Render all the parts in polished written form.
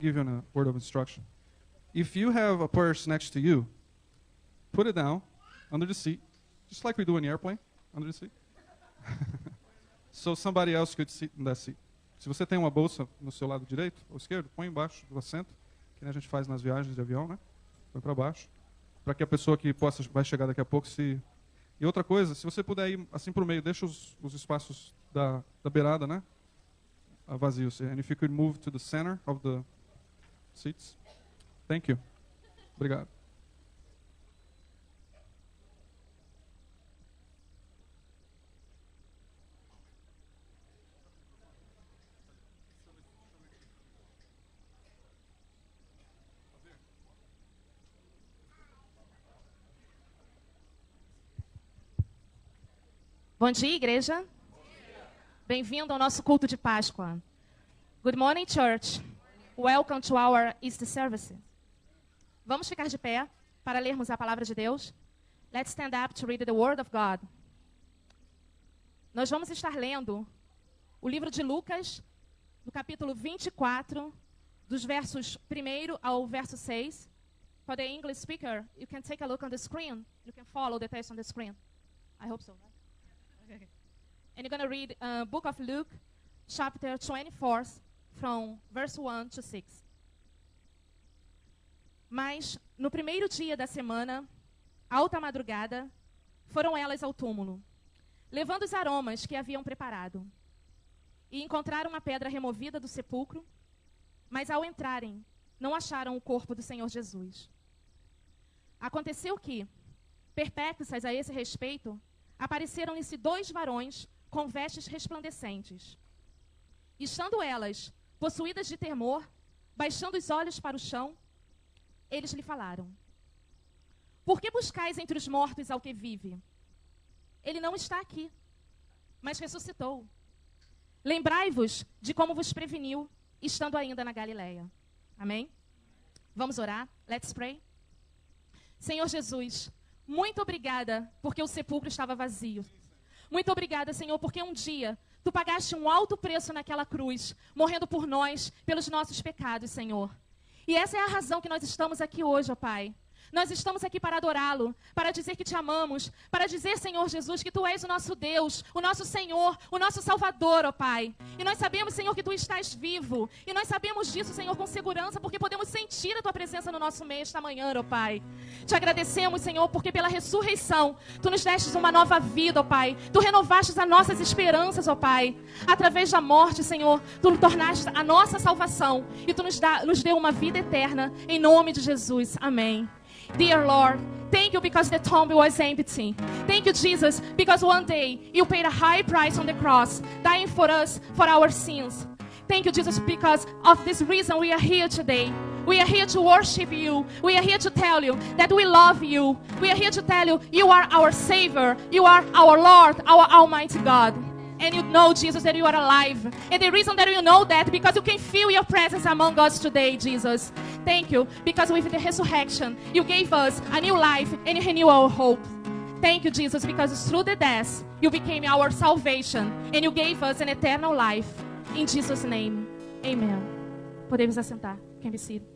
give you a word of instruction. If you have a purse next to you, put it down under the seat, just like we do in the airplane, under the seat. So somebody else could sit in that seat. Se você tem uma bolsa no seu lado direito ou esquerdo, põe embaixo do assento, que a gente faz nas viagens de avião, né? Põe para baixo, para que a pessoa que vai chegar daqui a pouco se... E outra coisa, se você puder ir assim para o meio, deixa os espaços da beirada, né? Vazios. And if you could move to the center of the seats. Thank you. Obrigado. Bom dia, igreja. Bem-vindo ao nosso culto de Páscoa. Good morning, church. Welcome to our Easter service. Vamos ficar de pé para lermos a palavra de Deus. Let's stand up to read the word of God. Nós vamos estar lendo o livro de Lucas, no capítulo 24, dos versos 1 ao verso 6. For the English speaker, you can take a look on the screen. You can follow the text on the screen. I hope so, right? Okay. And you're going to read book of Luke, chapter 24, from verse 1 to 6. Mas, no primeiro dia da semana, alta madrugada, foram elas ao túmulo, levando os aromas que haviam preparado. E encontraram uma pedra removida do sepulcro, mas ao entrarem, não acharam o corpo do Senhor Jesus. Aconteceu que, perplexas a esse respeito, apareceram-lhes 2 varões com vestes resplandecentes. E estando elas, possuídas de temor, baixando os olhos para o chão, eles lhe falaram: Por que buscais entre os mortos ao que vive? Ele não está aqui, mas ressuscitou. Lembrai-vos de como vos preveniu, estando ainda na Galileia. Amém? Vamos orar? Let's pray. Senhor Jesus, muito obrigada porque o sepulcro estava vazio. Muito obrigada, Senhor, porque um dia Tu pagaste um alto preço naquela cruz, morrendo por nós, pelos nossos pecados, Senhor. E essa é a razão que nós estamos aqui hoje, ó Pai. Nós estamos aqui para adorá-lo, para dizer que te amamos, para dizer, Senhor Jesus, que Tu és o nosso Deus, o nosso Senhor, o nosso Salvador, ó Pai. E nós sabemos, Senhor, que Tu estás vivo. E nós sabemos disso, Senhor, com segurança, porque podemos sentir a Tua presença no nosso meio esta manhã, ó Pai. Te agradecemos, Senhor, porque pela ressurreição, Tu nos destes uma nova vida, ó Pai. Tu renovastes as nossas esperanças, ó Pai. Através da morte, Senhor, Tu tornaste a nossa salvação. E Tu nos deu uma vida eterna, em nome de Jesus. Amém. Dear Lord, thank you because the tomb was empty. Thank you, Jesus, because one day you paid a high price on the cross, dying for us, for our sins. Thank you, Jesus, because of this reason we are here today. We are here to worship you. We are here to tell you that we love you. We are here to tell you you are our Savior. You are our Lord, our Almighty God. And you know, Jesus, that you are alive. And the reason that you know that, because you can feel your presence among us today, Jesus. Thank you, because with the resurrection, you gave us a new life and you renew our hope. Thank you, Jesus, because through the death, you became our salvation. And you gave us an eternal life. In Jesus' name, amen. Podemos assentar. Can be seated.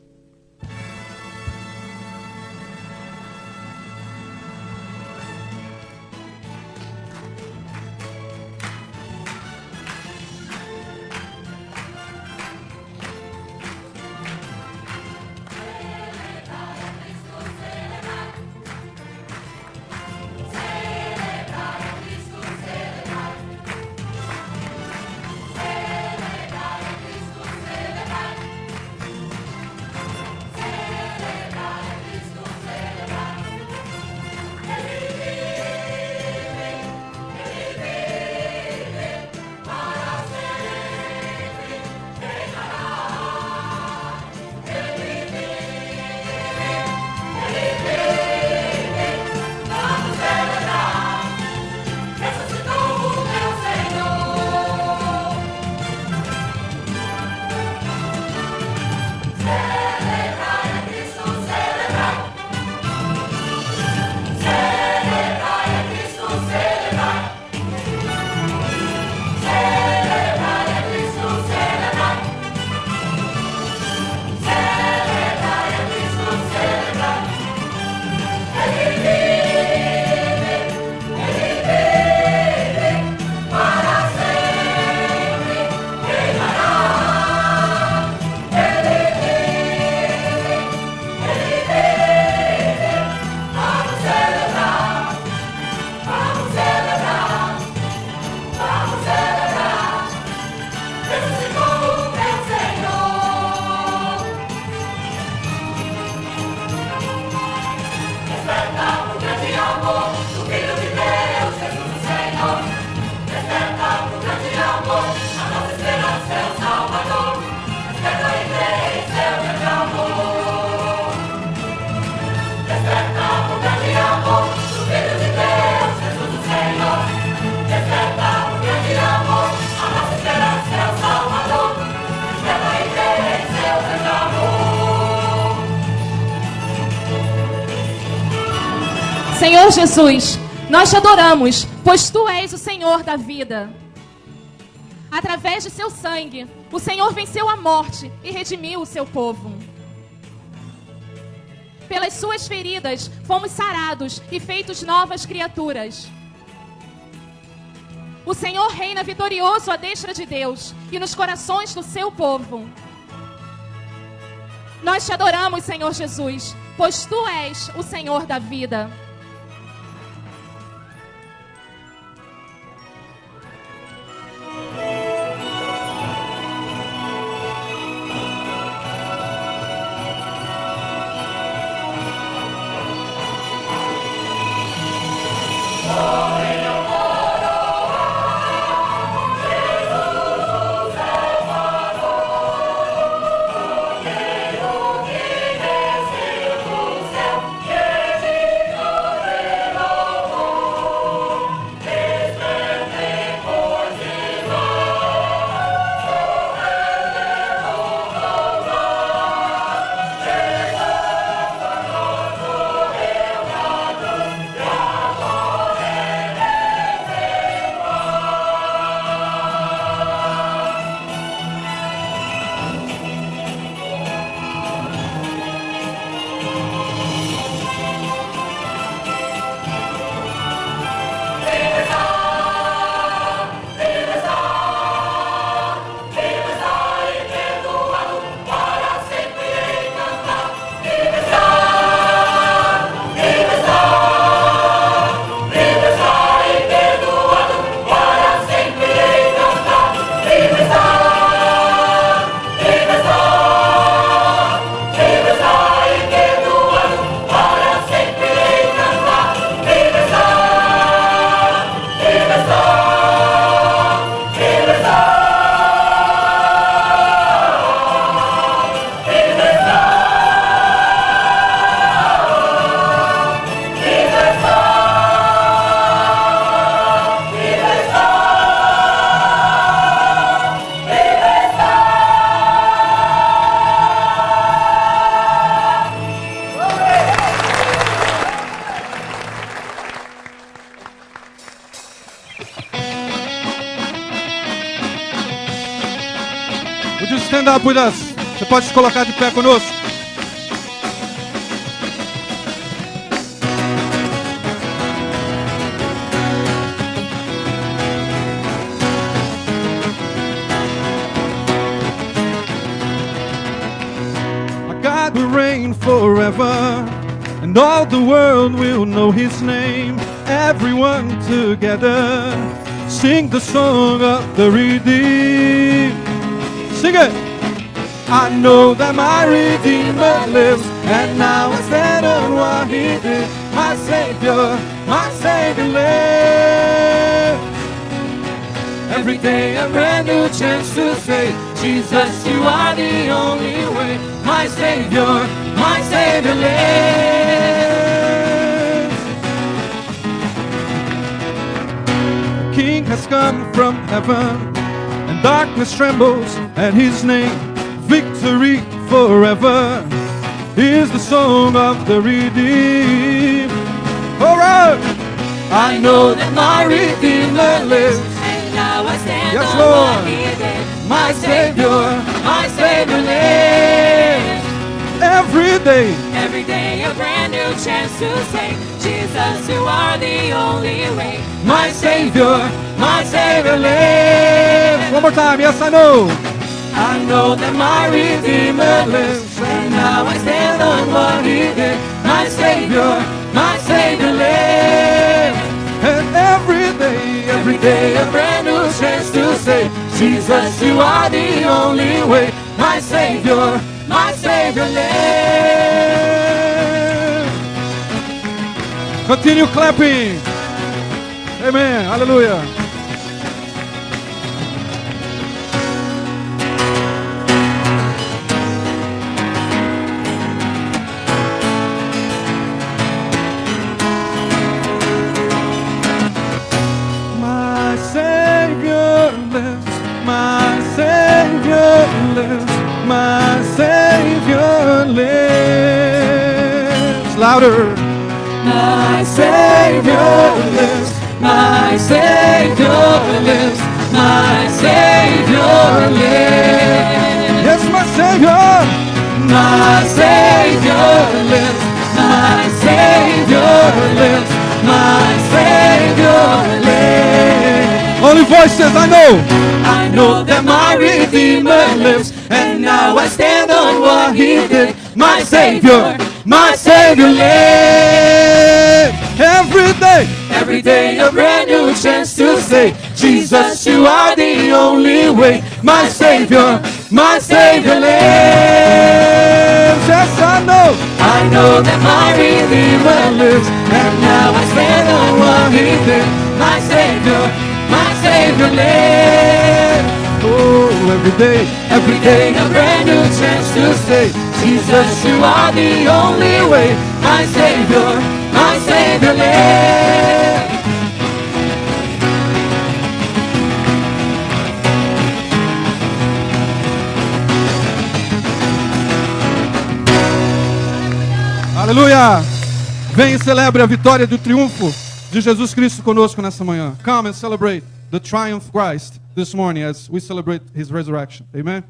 Senhor Jesus, nós te adoramos, pois tu és o Senhor da vida. Através de seu sangue, o Senhor venceu a morte e redimiu o seu povo. Pelas suas feridas, fomos sarados e feitos novas criaturas. O Senhor reina vitorioso à destra de Deus e nos corações do seu povo. Nós te adoramos, Senhor Jesus, pois tu és o Senhor da vida. Would you stand up with us? Você pode se colocar de pé conosco? Our God will reign forever, and all the world will know His name. Everyone together, sing the song of the redeemed. Sing it! I know that my Redeemer lives, and now I stand on what He did. My Savior lives. Every day a brand new chance to say, Jesus, you are the only way. My Savior lives. The King has come from heaven, and darkness trembles at His name. Victory forever is the song of the redeemed. All right! I know that my Redeemer lives, and now I stand yes, on Lord. what He did. My Savior lives. every day a brand new chance to say, Jesus, you are the only way. My Savior lives. One more time, yes, I know. I know that my Redeemer lives, and now I stand on what He did. My Savior lives. And every day a brand new chance to say, Jesus, you are the only way. My Savior lives. Continue clapping. Amen. Hallelujah. My Savior lives. My Savior lives. My Savior lives. Louder. My My Savior lives, my Savior lives, my Savior lives. Yes, my Savior. My Savior lives, my Savior lives, my Savior lives. Only voices, I know that my Redeemer lives, and now I stand on what He did. My Savior lives. Every day a brand new chance to say, Jesus, you are the only way. My Savior lives. Yes, I know that my Redeemer lives, and now I stand on what He did. My Savior lives. Oh, every day a brand new chance to say, Jesus, you are the only way. My Savior lives. Aleluia! Vem e celebre a vitória do triunfo de Jesus Cristo conosco nessa manhã. Come and celebrate the triumph of Christ this morning as we celebrate His resurrection. Amen?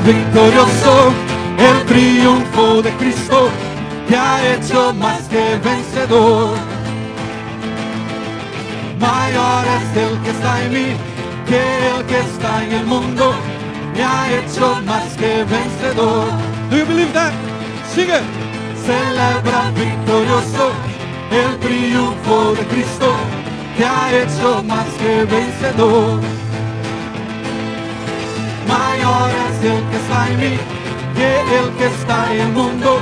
Victorioso, el triunfo de Cristo te ha hecho más que vencedor. Mayor es el que está en mí que el que está en el mundo, me ha hecho más que vencedor. Do you believe that? Sing it. Celebra victorioso, el triunfo de Cristo te ha hecho más que vencedor. Mayor es el que está en mí que el que está en el mundo,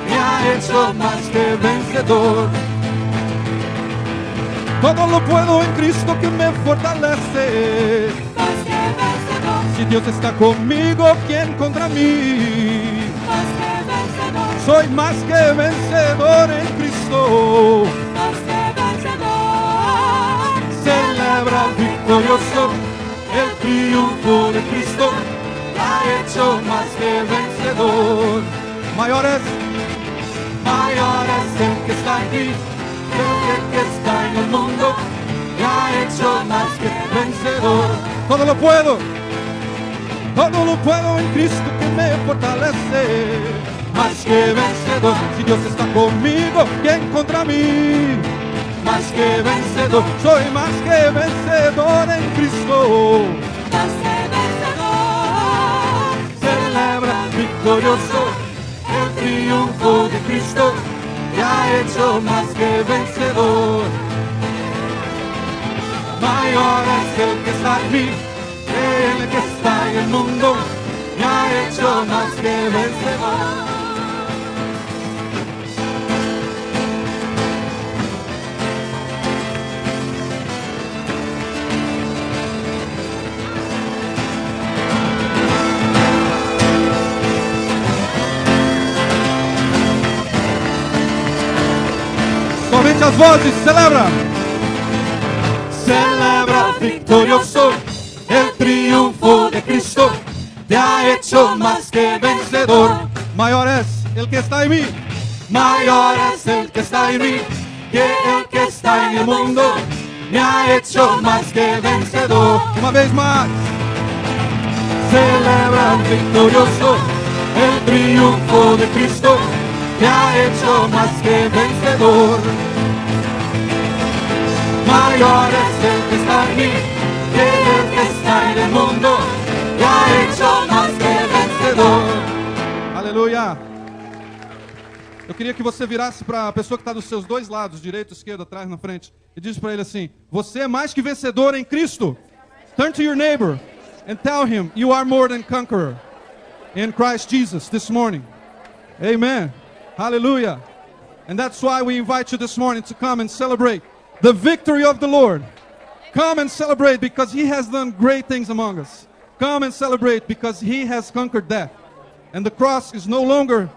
me ha hecho más que vencedor. Todo lo puedo en Cristo que me fortalece. Más que vencedor. Si Dios está conmigo, ¿quién contra mí? Más que vencedor. Soy más que vencedor en Cristo. Más que vencedor. Celebra victorioso, el triunfo de Cristo ha hecho más que vencedor. Mayor es el que está aquí que el que está en el mundo, me ha hecho más que vencedor. todo lo puedo en Cristo que me fortalece. Más que vencedor. Si Dios está conmigo, ¿quién contra mí? Más que vencedor. Soy más que vencedor en Cristo. Más que vencedor. Celebra victorioso, el triunfo de Cristo te ha hecho más que vencedor. Mayor es el que está en mí que el que está en el mundo, me ha hecho más que vencedor. Somente as vozes, celebra. Celebra victorioso, el triunfo de Cristo te ha hecho más que vencedor. Mayor es el que está en mí. Mayor es el que está en mí que el que está en el mundo, me ha hecho más que vencedor. Uma vez más. Celebra victorioso, el triunfo de Cristo te ha hecho más que vencedor. Mayor es el que está en mí que el que está en el mundo, te ha hecho más que vencedor. Aleluia. Eu queria que você virasse para a pessoa que está dos seus dois lados, direito, esquerdo, atrás, na frente, e diz para ele assim: você é mais que vencedor em Cristo. Turn to your neighbor and tell him you are more than conqueror in Christ Jesus this morning. Amen. Hallelujah. And that's why we invite you this morning to come and celebrate the victory of the Lord. Come and celebrate because He has done great things among us. Come and celebrate because He has conquered death. And the cross is no longer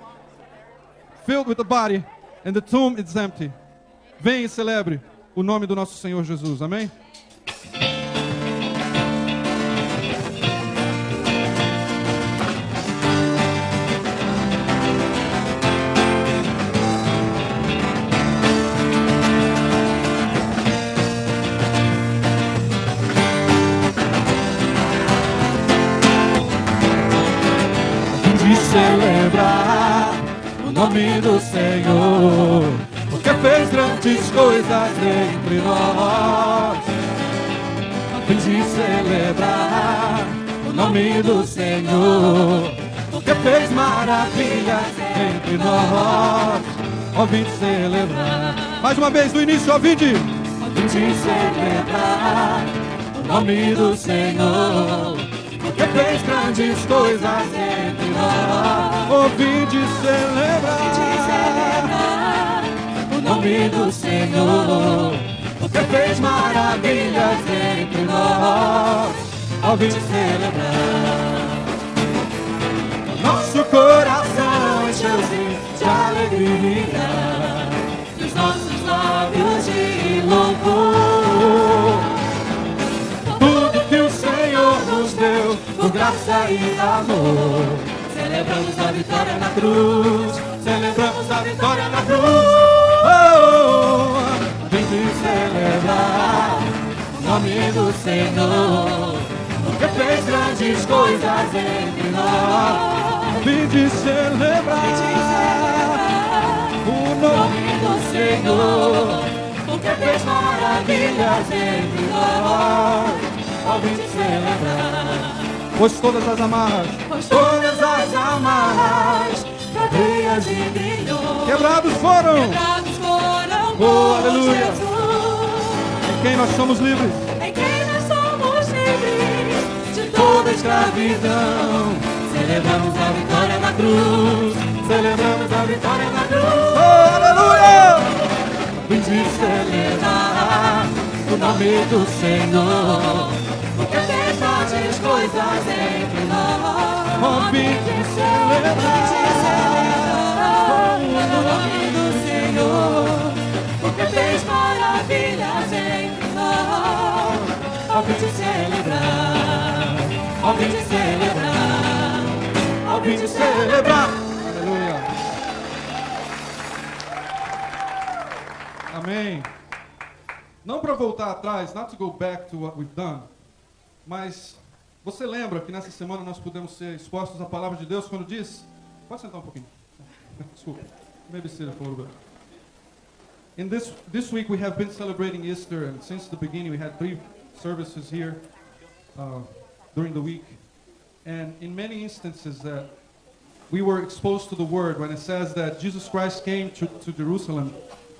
filled with the body, and the tomb is empty. Venha e celebre o nome do nosso Senhor Jesus. Amém? De celebrar o nome do Senhor, porque fez grandes coisas entre nós. A fim de celebrar o nome do Senhor, porque fez maravilhas entre nós. Ó, vinde celebrar. Mais uma vez, do início, ó, vinde. A fim de celebrar o nome do Senhor, porque fez grandes coisas entre nós. Ó, vinde celebrar O nome do Senhor, porque fez maravilhas entre nós. Ó, vinde celebrar. Nosso coração encheu-se de alegria, e os nossos lábios de louvor. Tudo que o Senhor nos deu, por graça e amor. Celebramos a vitória na cruz, celebramos a vitória na cruz. Vem celebrar o nome do Senhor, porque fez grandes coisas entre nós. Vinde celebrar o nome do Senhor, porque fez maravilhas entre nós. Ó, vem celebrar. Pois todas as amarras, Todas as amarras, cadeias e grilhões, quebrados foram. por aleluia. Jesus. Em quem nós somos livres. Em quem nós somos livres de toda escravidão. Celebramos a vitória na cruz, celebramos a vitória na cruz. Oh, aleluia! Vim de celebrar o nome do Senhor, porque fez grandes coisas entre nós. Oh, vim de celebrar o nome do Senhor, porque fez maravilhas entre nós. Ó, vim de celebrar, ó, vim de celebrar, ó, vim de celebrar. Aleluia. Amém. Não para voltar atrás, not to go back to what we've done, mas você lembra que nessa semana nós pudemos ser expostos à palavra de Deus quando diz... Pode sentar um pouquinho. Desculpa. Maybe sit for a little bit. In this week we have been celebrating Easter, and since the beginning we had 3 services here during the week. And in many instances that we were exposed to the Word when it says that Jesus Christ came to Jerusalem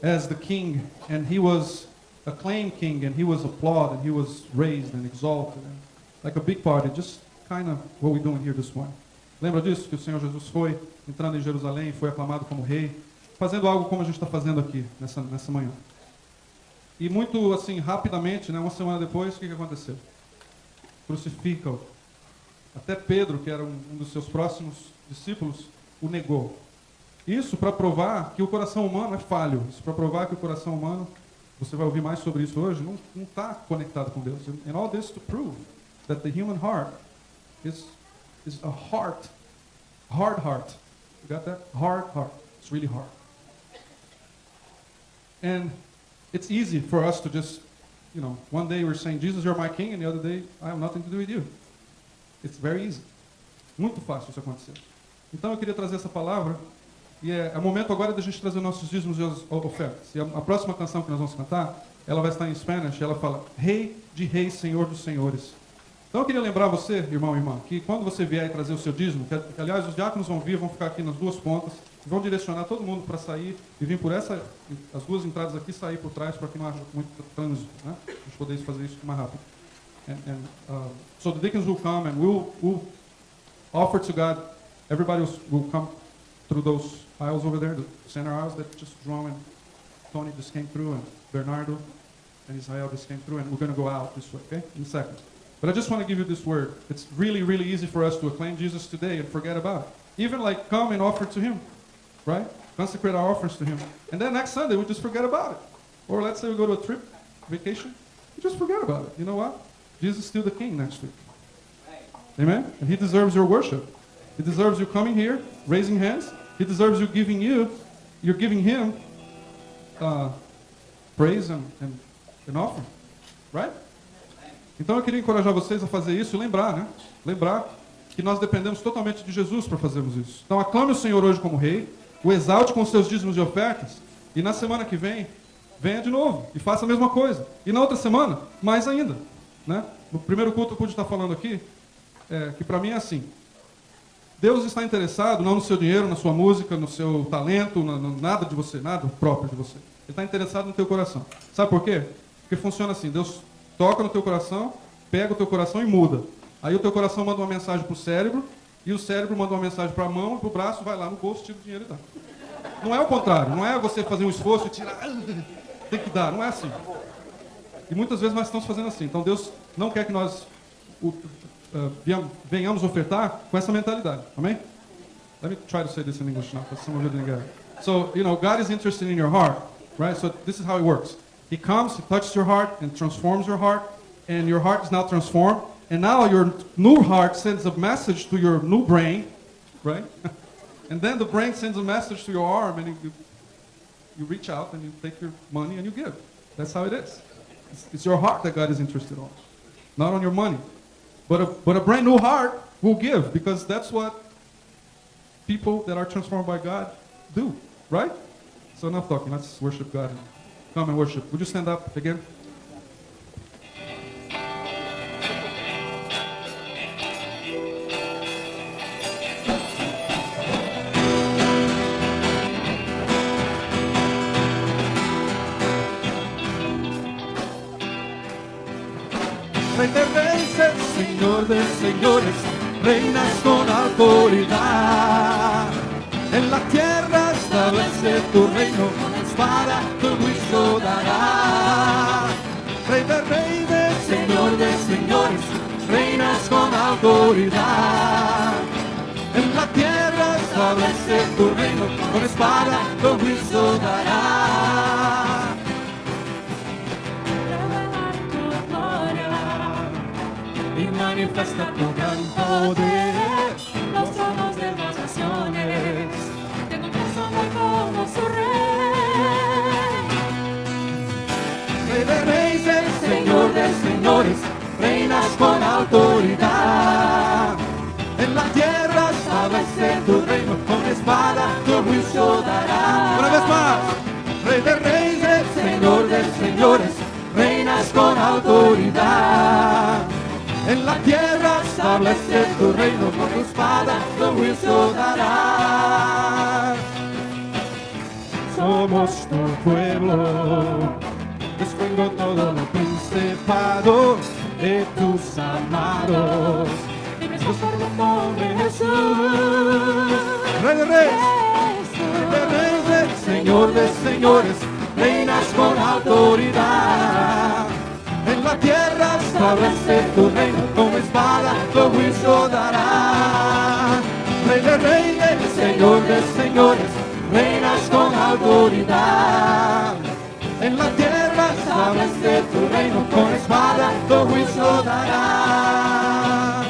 as the King, and He was acclaimed King, and He was applauded, and He was raised and exalted, and like a big party, just kind of what we're doing here this morning. Lembra disso? Que o Senhor Jesus foi entrando em Jerusalém, foi aclamado como rei, fazendo algo como a gente está fazendo aqui nessa manhã. E muito assim, rapidamente, né, uma semana depois, o que aconteceu? Crucificam. Até Pedro, que era um dos seus próximos discípulos, o negou. Isso para provar que o coração humano é falho. Isso para provar que o coração humano, você vai ouvir mais sobre isso hoje, não está conectado com Deus. And all this to prove that the human heart is a hard heart. You got that? Hard heart. It's really hard. And it's easy for us to just, one day we're saying, Jesus, you're my king, and the other day, I have nothing to do with you. It's very easy. Muito fácil isso acontecer. Então eu queria trazer essa palavra, e é o momento agora da gente trazer nossos dízimos e ofertas. E a próxima canção que nós vamos cantar, ela vai estar em Spanish, ela fala, Rei de Reis, Senhor dos Senhores. Então eu queria lembrar você, irmão e irmã, que quando você vier trazer o seu dízimo, que aliás os diáconos vão vir, vão ficar aqui nas 2 pontas, vão direcionar todo mundo para sair e vir por as duas entradas aqui, sair por trás para que não haja muito trânsito, né? A gente poder fazer isso mais rápido. So the deacons will come and we'll offer to God. Everybody will come through those aisles over there, the center aisles that just João and Tony just came through, and Bernardo and Israel just came through, and we're going to go out this way, okay, in a second. But I just want to give you this word. It's really, really easy for us to acclaim Jesus today and forget about it. Even like come and offer to him, right? Consecrate our offerings to him. And then next Sunday, we just forget about it. Or let's say we go to a trip, vacation, we just forget about it. You know what? Jesus is still the king next week. Amen? And he deserves your worship. He deserves you coming here, raising hands. He deserves you're giving him praise and offering. Right? Então eu queria encorajar vocês a fazer isso e lembrar, né? Lembrar que nós dependemos totalmente de Jesus para fazermos isso. Então aclame o Senhor hoje como rei, o exalte com seus dízimos e ofertas, e na semana que vem, venha de novo e faça a mesma coisa. E na outra semana, mais ainda. Né? No primeiro culto eu pude estar falando aqui, que para mim é assim. Deus está interessado não no seu dinheiro, na sua música, no seu talento, nada de você, nada próprio de você. Ele está interessado no teu coração. Sabe por quê? Porque funciona assim, Deus toca no teu coração, pega o teu coração e muda. Aí o teu coração manda uma mensagem para o cérebro, e o cérebro manda uma mensagem para a mão, para o braço, vai lá no bolso, tira o dinheiro e dá. Não é o contrário, não é você fazer um esforço e tirar, tem que dar, não é assim. E muitas vezes nós estamos fazendo assim. Então Deus não quer que nós venhamos ofertar com essa mentalidade. Amém? Let me try to say this in English now, because some of you didn't get it. So, God is interested in your heart, right? So this is how it works. He comes, he touches your heart and transforms your heart, and your heart is now transformed. And now your new heart sends a message to your new brain, right? And then the brain sends a message to your arm, and you reach out and you take your money and you give. That's how it is. It's your heart that God is interested on, not on your money. But a brand new heart will give, because that's what people that are transformed by God do, right? So enough talking. Let's worship God. Come and worship. Would you stand up again? Rey de reyes, Señor de señores, reinas con autoridad. En la tierra establece tu reino, con espada tu juicio dará. Rey de reyes, Señor de señores, reinas con autoridad. En la tierra establece tu reino, con espada tu juicio dará. Y manifiesta tu gran poder, los tronos de las naciones te confiesan como su rey. Rey de reyes, Señor de señores, reinas con autoridad. En la tierra establece tu reino, con espada tu juicio dará. Una vez más. Rey de reyes, Señor de señores, reinas con autoridad. En la tierra establece tu reino, con tu espada tu juicio darás. Somos tu pueblo, destruindo todo lo principado de tus amados. Libres por el nombre de Jesús. Rey de reyes, Rey de reyes, Señor de señores, reinas con autoridad. En la tierra establece tu reino, con espada tu juicio dará. Rey de reyes, Señor de señores, reinas con autoridad. En la tierra establece tu reino, con espada tu juicio dará.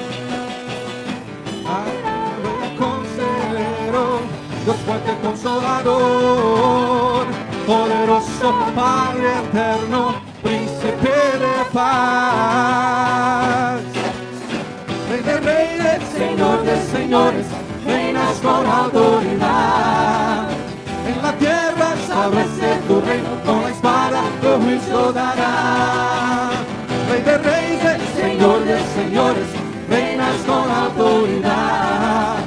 Rey consejero, Dios fuerte consolador, poderoso Padre eterno, príncipe de paz. Rey de reyes, Señor de señores, reinas con autoridad. En la tierra establece tu reino, con la espada tu juicio dará. Rey de reyes, Señor de señores, reinas con autoridad.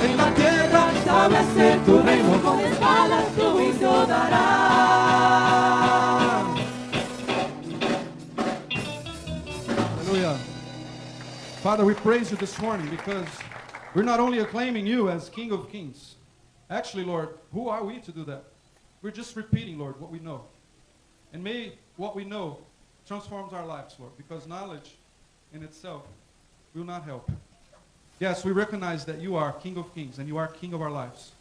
En la tierra establece tu reino, Father, we praise you this morning because we're not only acclaiming you as King of Kings. Actually, Lord, who are we to do that? We're just repeating, Lord, what we know. And may what we know transforms our lives, Lord, because knowledge in itself will not help. Yes, we recognize that you are King of Kings and you are King of our lives.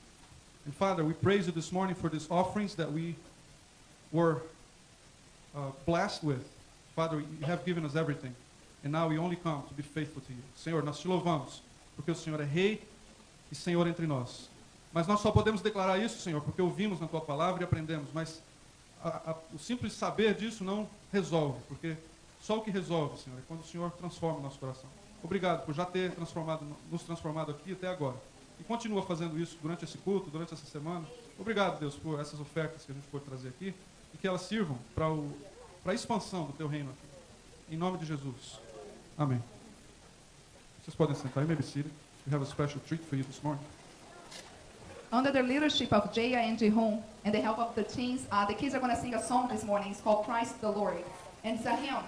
And Father, we praise you this morning for these offerings that we were blessed with. Father, you have given us everything. And now we only come to be faithful to you. Senhor, nós te louvamos, porque o Senhor é Rei e Senhor entre nós. Mas nós só podemos declarar isso, Senhor, porque ouvimos na tua palavra e aprendemos. Mas o simples saber disso não resolve, porque só o que resolve, Senhor, é quando o Senhor transforma o nosso coração. Obrigado por já ter nos transformado aqui até agora. E continua fazendo isso durante esse culto, durante essa semana. Obrigado, Deus, por essas ofertas que a gente pode trazer aqui e que elas sirvam para a expansão do teu reino aqui. Em nome de Jesus. Amém. Vocês podem sentar. You may be seated. We have a special treat for you this morning. Under the leadership of Jaya and Jehun and the help of the teens, the kids are going to sing a song this morning. It's called Christ the Lord. And it's a hymn.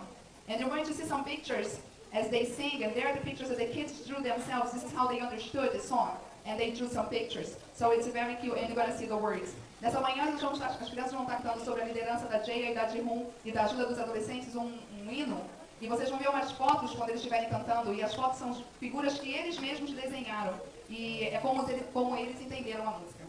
And you're going to see some pictures as they sing. And there are the pictures that the kids drew themselves. This is how they understood the song. And they drew some pictures. So it's very cute. And you're going to see the words. Nessa manhã, as crianças vão estar cantando sobre a liderança da Jaya e da Jehun e da ajuda dos adolescentes um hino. E vocês vão ver umas fotos quando eles estiverem cantando. E as fotos são figuras que eles mesmos desenharam. E é como eles entenderam a música.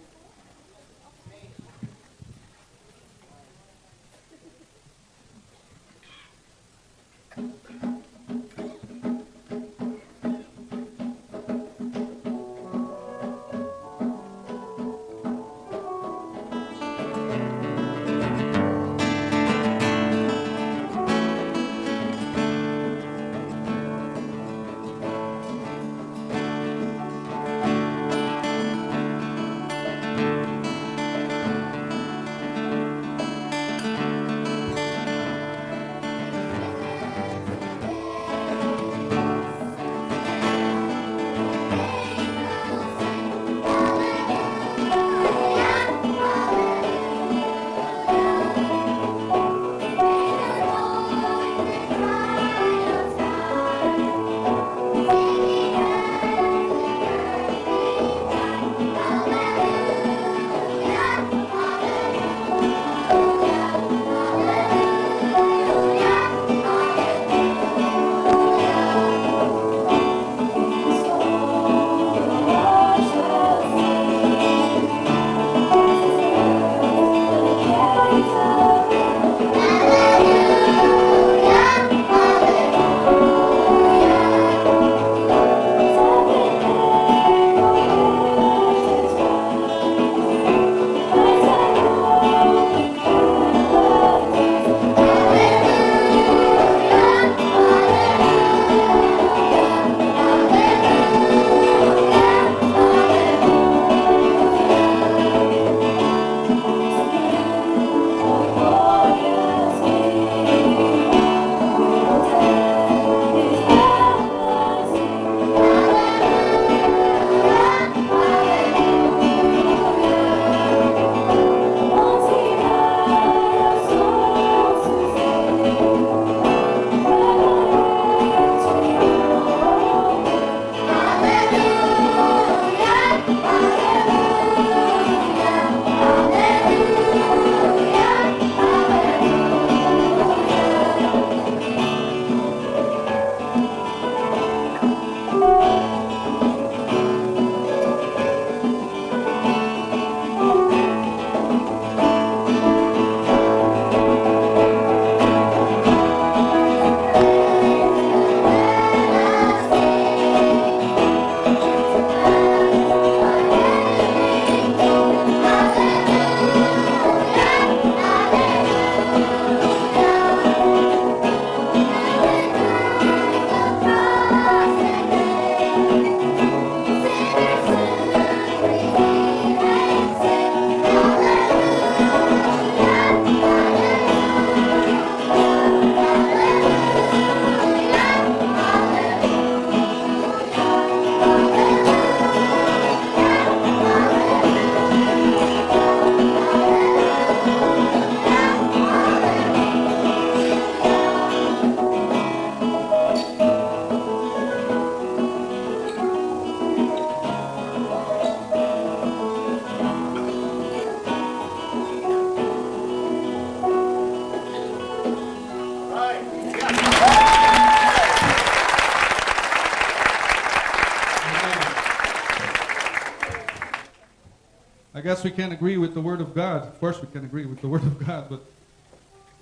guess we can't agree with the Word of God. Of course we can agree with the Word of God, but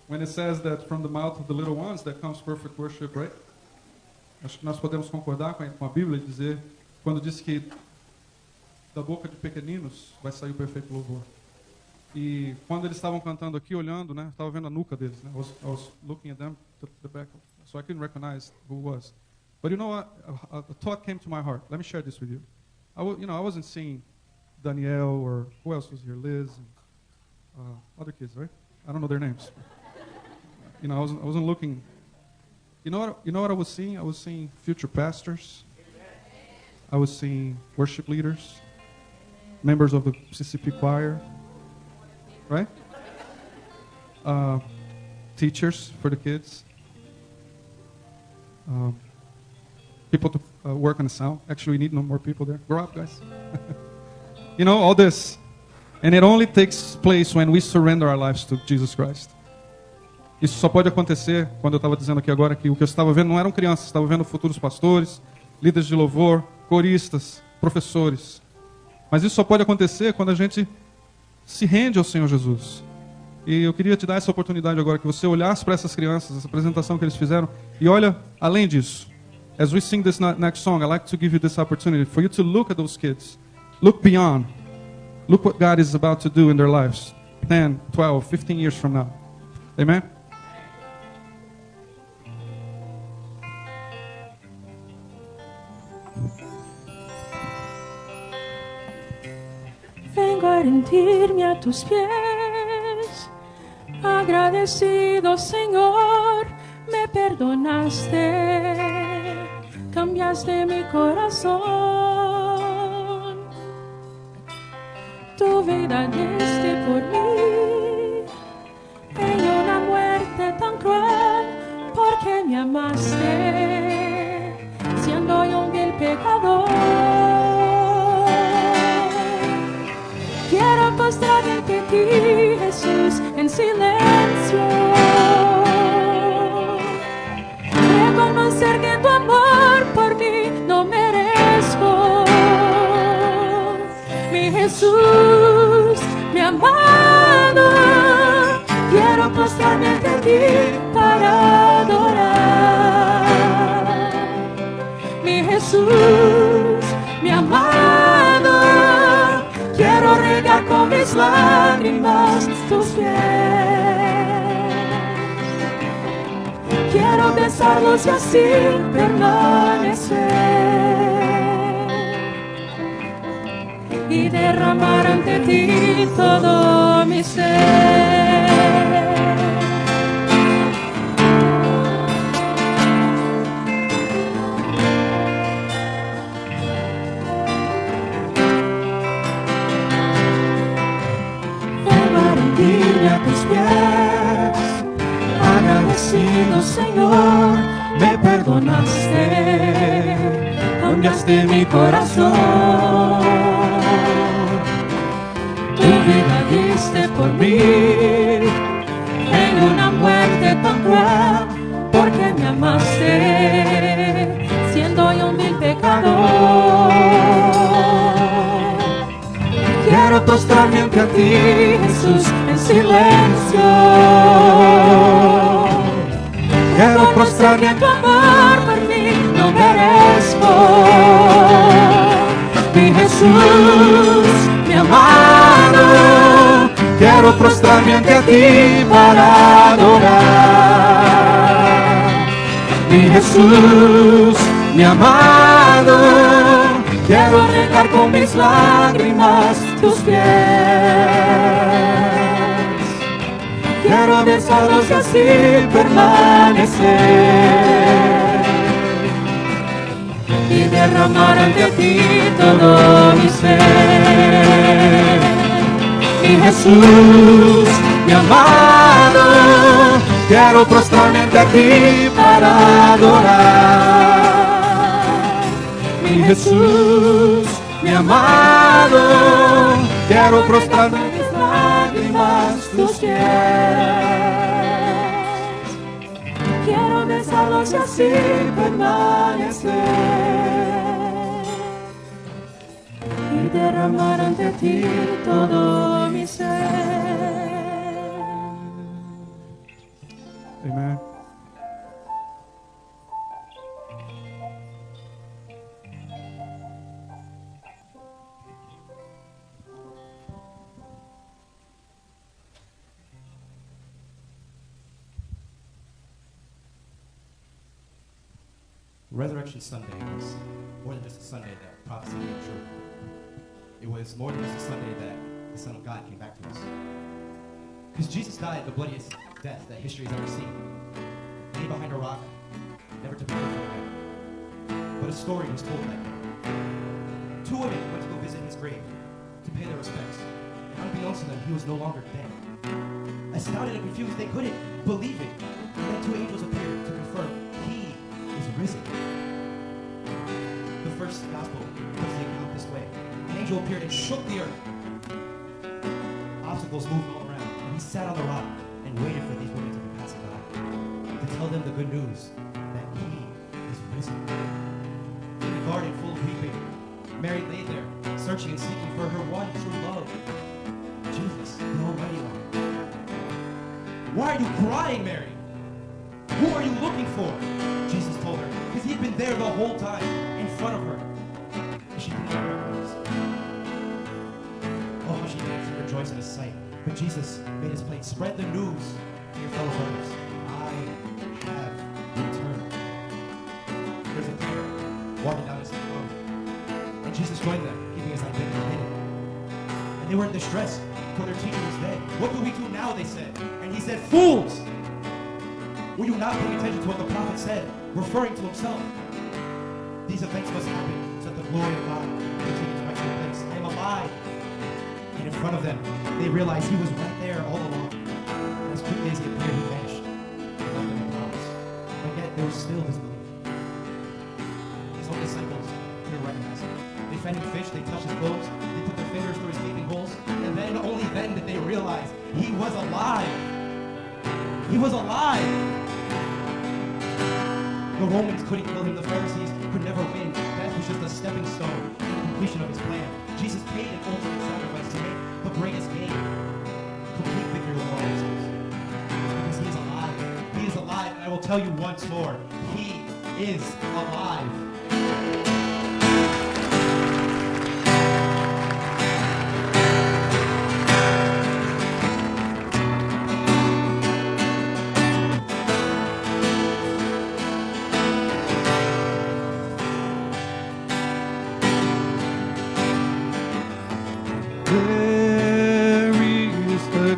when it says that from the mouth of the little ones that comes perfect worship, right? Acho que nós podemos concordar com a Bíblia e dizer, quando diz que da boca de pequeninos vai sair o perfeito louvor. E quando eles estavam cantando aqui, olhando, né? Estava vendo a nuca deles, né? I was looking at them to the back, so I couldn't recognize who it was. But you know what? A thought came to my heart. Let me share this with you. I wasn't seeing Danielle or who else was here, Liz, and, other kids, right? I don't know their names. I wasn't looking. You know what I was seeing? I was seeing future pastors. I was seeing worship leaders, members of the CCP choir, right? Teachers for the kids. People to work on the sound. Actually, we need no more people there. Grow up, guys. All this. And it only takes place when we surrender our lives to Jesus Christ. Isso só pode acontecer, quando eu estava dizendo aqui agora, que o que eu estava vendo não eram crianças, estava vendo futuros pastores, líderes de louvor, coristas, professores. Mas isso só pode acontecer quando a gente se rende ao Senhor Jesus. E eu queria te dar essa oportunidade agora, que você olhasse para essas crianças, essa apresentação que eles fizeram, e olha além disso. As we sing this next song, I'd like to give you this opportunity for you to look at those kids. Look beyond. Look what God is about to do in their lives. 10, 12, 15 years from now. Amen? Vengo a rendirme a tus pies, agradecido Señor, me perdonaste, cambiaste mi corazón, tu vida diste por mí, en una muerte tan cruel, porque me amaste, siendo yo un vil pecador. Quiero postrarme ante ti, Jesús, en silencio. Reconocer que tu amor por mí no merezco. Mi Jesús, mi amado, quiero postrarme ante ti para adorar. Mi Jesús, mi amado, quiero regar con mis lágrimas tus pies. Quiero besarlos y así permanecer y derramar ante ti todo mi ser. A tus pies, agradecido Señor, me perdonaste, cambiaste mi corazón, tu vida diste por mí, en una muerte tan cruel, porque me amaste, siendo yo un vil pecador. Quiero postrarme ante a ti, Jesús, en silencio. Quiero postrarme ante tu amor por mí, no merezco. Mi Jesús, mi amado, quiero postrarme ante a ti para adorar. Mi Jesús, mi amado, quiero regar con mis lágrimas tus pies. Quiero besarlos y así permanecer y derramar ante ti todo mi ser. Mi Jesús, mi amado, quiero prostrarme ante ti para adorar. Mi Jesús, mi amado, quiero prostrarme en mis lágrimas tus pies. Quiero besarlos y así permanecer y derramar ante ti todo mi ser. Amen. Resurrection Sunday was more than just a Sunday that prophecy came true. It was more than just a Sunday that the Son of God came back to us. Because Jesus died the bloodiest death that history has ever seen. Laid behind a rock, never to be heard from again. But a story was told that day. 2 women went to go visit his grave to pay their respects. And unbeknownst to them, he was no longer dead. Astounded and confused, they couldn't believe it. And then 2 angels appeared to confirm he is risen. The first gospel puts the account this way. An angel appeared and shook the earth. Obstacles moved all around, and he sat on the rock and waited for these women to be passing by, to tell them the good news that he is risen. In the garden full of weeping, Mary lay there, searching and seeking for her one true love, Jesus, the Almighty One. Why are you crying, Mary? Who are you looking for? Jesus told her, because he'd been there the whole time, in front of her. And she didn't even recognize. Oh, how she began to rejoice in his sight. But Jesus made his plain, spread the news to your fellow brothers. I have returned. There's a pair walking down this road. And Jesus joined them, keeping his identity hidden. And they were in distress, for their teacher was dead. What do we do now, they said. And he said, fools! Were you not paying attention to what the prophet said, referring to himself? These events must happen so that the glory of God continue to rise in place. I am alive. And in front of them, they realized he was right there all along. And as quickly as he appeared, he vanished. And left them in flowers. But yet there was still disbelief. His own disciples couldn't recognize him. They fed him fish, they touched his clothes, they put their fingers through his gaping holes, and then, only then, did they realize he was alive. He was alive. The Romans couldn't kill him. The Pharisees could never win. Death was just a stepping stone to the completion of his plan. Jesus paid an ultimate sacrifice to make the greatest gain. Complete victory over all sins. Because he is alive. He is alive. And I will tell you once more, he is alive.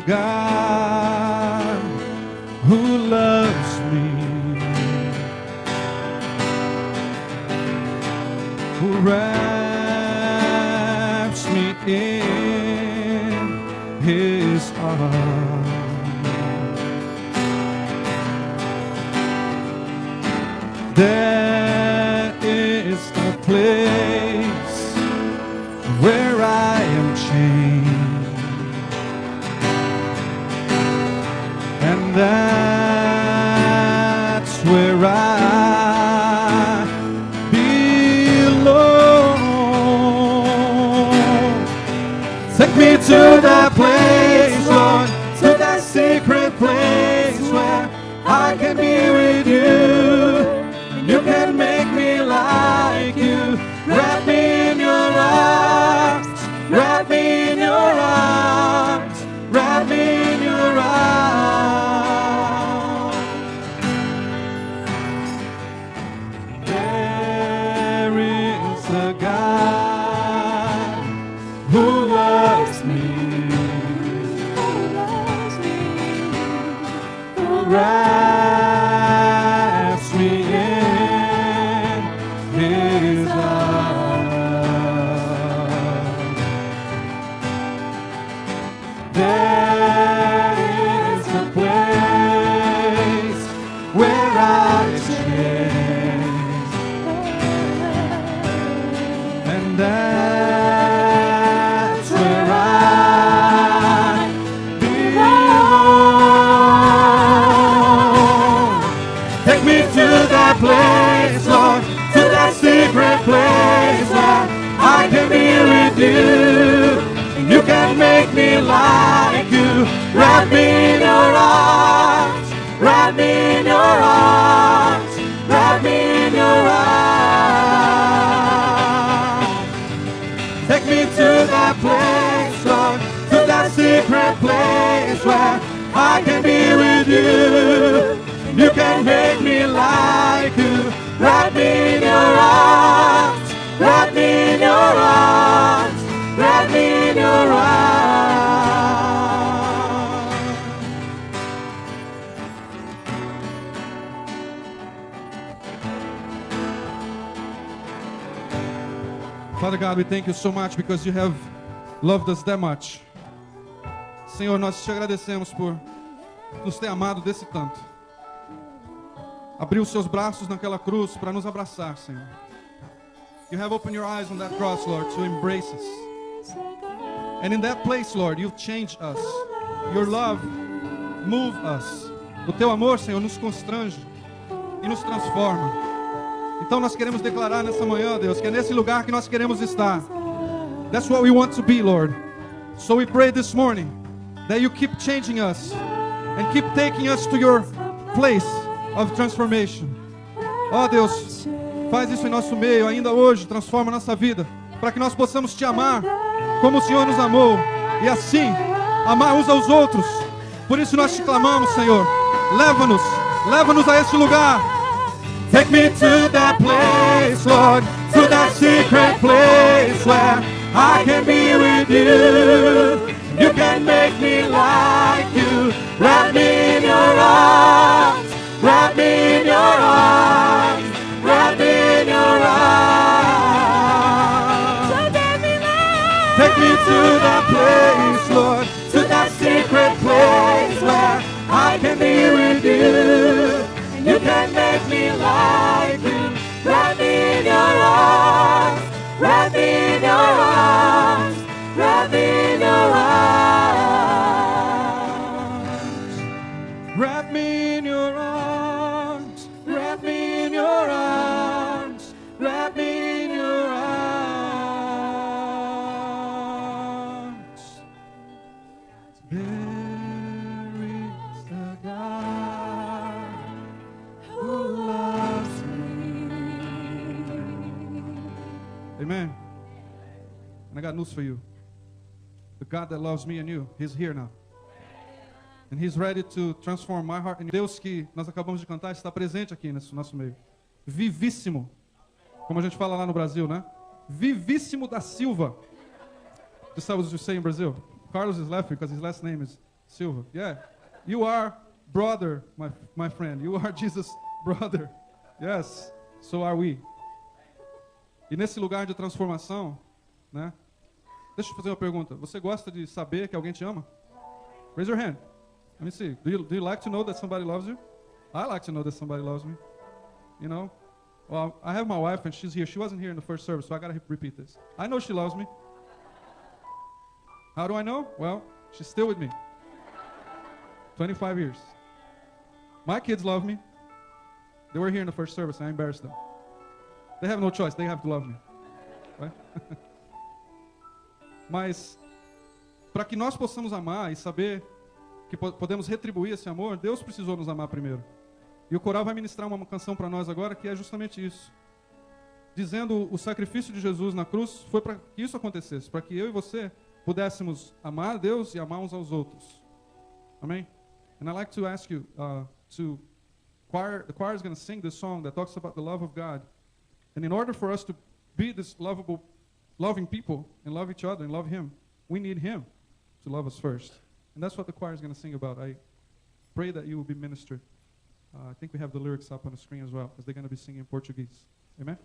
God who loves me, who wraps me in his arms. There is a place where I am changed. And that's where I belong. Take me to that place, Lord, to that secret place where I can be with you. And you can make me like you. Wrap me in your arms, wrap me in your arms, wrap me in your arms. Wraps me in his arms. There is a place where I change, and that's where I belong. me like you. Wrap me in your arms. Wrap me in your arms. Wrap me in your arms. Take me to that place, Lord, to that secret place where I can be with you. You can make me like you. Wrap me in your arms. Wrap me in your arms. Wrap me in your arms. Father God, we thank you so much because you have loved us that much. Senhor, nós te agradecemos por nos ter amado desse tanto. Abriu os seus braços naquela cruz para nos abraçar, Senhor. You have opened your eyes on that cross, Lord, to embrace us. And in that place, Lord, you've changed us. Your love moved us. O teu amor, Senhor, nos constrange e nos transforma. Então nós queremos declarar nessa manhã, Deus, que é nesse lugar que nós queremos estar. That's what we want to be, Lord. So we pray this morning that you keep changing us and keep taking us to your place of transformation. Ó Deus, faz isso em nosso meio ainda hoje, transforma nossa vida, para que nós possamos te amar como o Senhor nos amou e assim amar uns aos outros. Por isso nós te clamamos, Senhor, leva-nos a esse lugar. Take me to that place, Lord, to that secret place where I can be with you. You can make me like you. Wrap me in your arms. Wrap me in your arms. Wrap me in your arms. Take me to that place, Lord, to that secret place where I can be with you. You can make me like you. Wrap me in your arms. Wrap me in your arms. Wrap me in your arms. Wrap me in your arms. Wrap me in your arms. Wrap me in your arms. There is a God who loves me. Amen. And I got news for you. The God that loves me and you, He's here now. And He's ready to transform my heart. And Deus que nós acabamos de cantar está presente aqui nesse nosso meio. Vivíssimo. Como a gente fala lá no Brasil, né? Vivíssimo da Silva. Just how you say in Brazil. Carlos is laughing because his last name is Silva. Yeah. You are brother, my friend. You are Jesus' brother. Yes. So are we. E nesse lugar de transformação, né? Deixa eu fazer uma pergunta. Você gosta de saber que alguém te ama? Raise your hand. Let me see. Do you like to know that somebody loves you? I like to know that somebody loves me. You know? Well, I have my wife and she's here. She wasn't here in the first service, so I got to repeat this. I know she loves me. How do I know? Well, she's still with me. 25 years. My kids love me. They were here in the first service and I embarrassed them. They have no choice. They have to love me. Right? Mas, para que nós possamos amar e saber que podemos retribuir esse amor, Deus precisou nos amar primeiro. E o coral vai ministrar uma canção para nós agora que é justamente isso. Dizendo o sacrifício de Jesus na cruz foi para que isso acontecesse, para que eu e você pudéssemos amar a Deus e amar uns aos outros. Amém? And I'd like to ask you the choir is going to sing this song that talks about the love of God. And in order for us to be this loving people and love each other and love Him, we need Him to love us first. And that's what the choir is going to sing about. I pray that you will be ministered. I think we have the lyrics up on the screen as well, because they're going to be singing in Portuguese. Amen?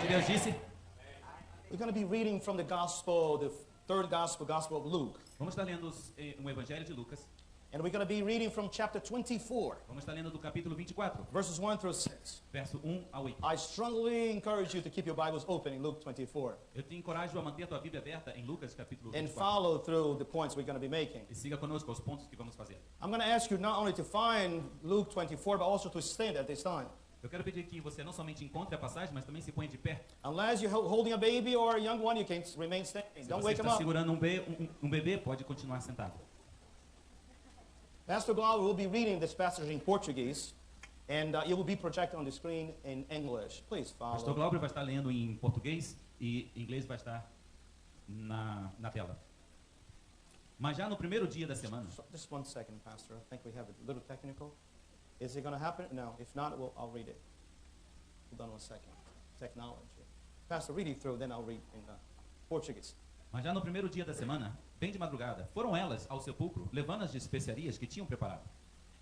de Deus disse. We're going to be reading from the Gospel, the third Gospel, Gospel of Luke. Vamos estar lendo o Evangelho de Lucas. And we're going to be reading from chapter 24, Vamos estar lendo do capítulo 24, verses 1 through 6. verso 1 a 8. I strongly encourage you to keep your Bibles open in Luke 24 Eu te encorajo a manter a tua Bíblia aberta em Lucas capítulo and 24. follow through the points we're going to be making. E siga conosco os pontos que vamos fazer. I'm going to ask you not only to find Luke 24, but also to stand at this time. Eu quero pedir que você não somente encontre a passagem, mas também se ponha de pé. Unless you're holding a baby or a young one, you can remain standing. Se Don't você wake him está up. segurando um bebê, pode continuar sentado. Pastor Glauber will be reading this passage in Portuguese, and it will be projected on the screen in English. Please Pastor follow. Glauber vai estar lendo em português e em inglês vai estar na tela. Mas já no primeiro dia da semana, Just 1 second, Pastor. I think we have a little technical. Is it going to happen? No. If not, I'll read it. Hold on 1 second. Technology. Pastor, read it through, then I'll read in Portuguese. mas já no primeiro dia da semana, bem de madrugada, foram elas ao sepulcro, levando as especiarias que tinham preparado.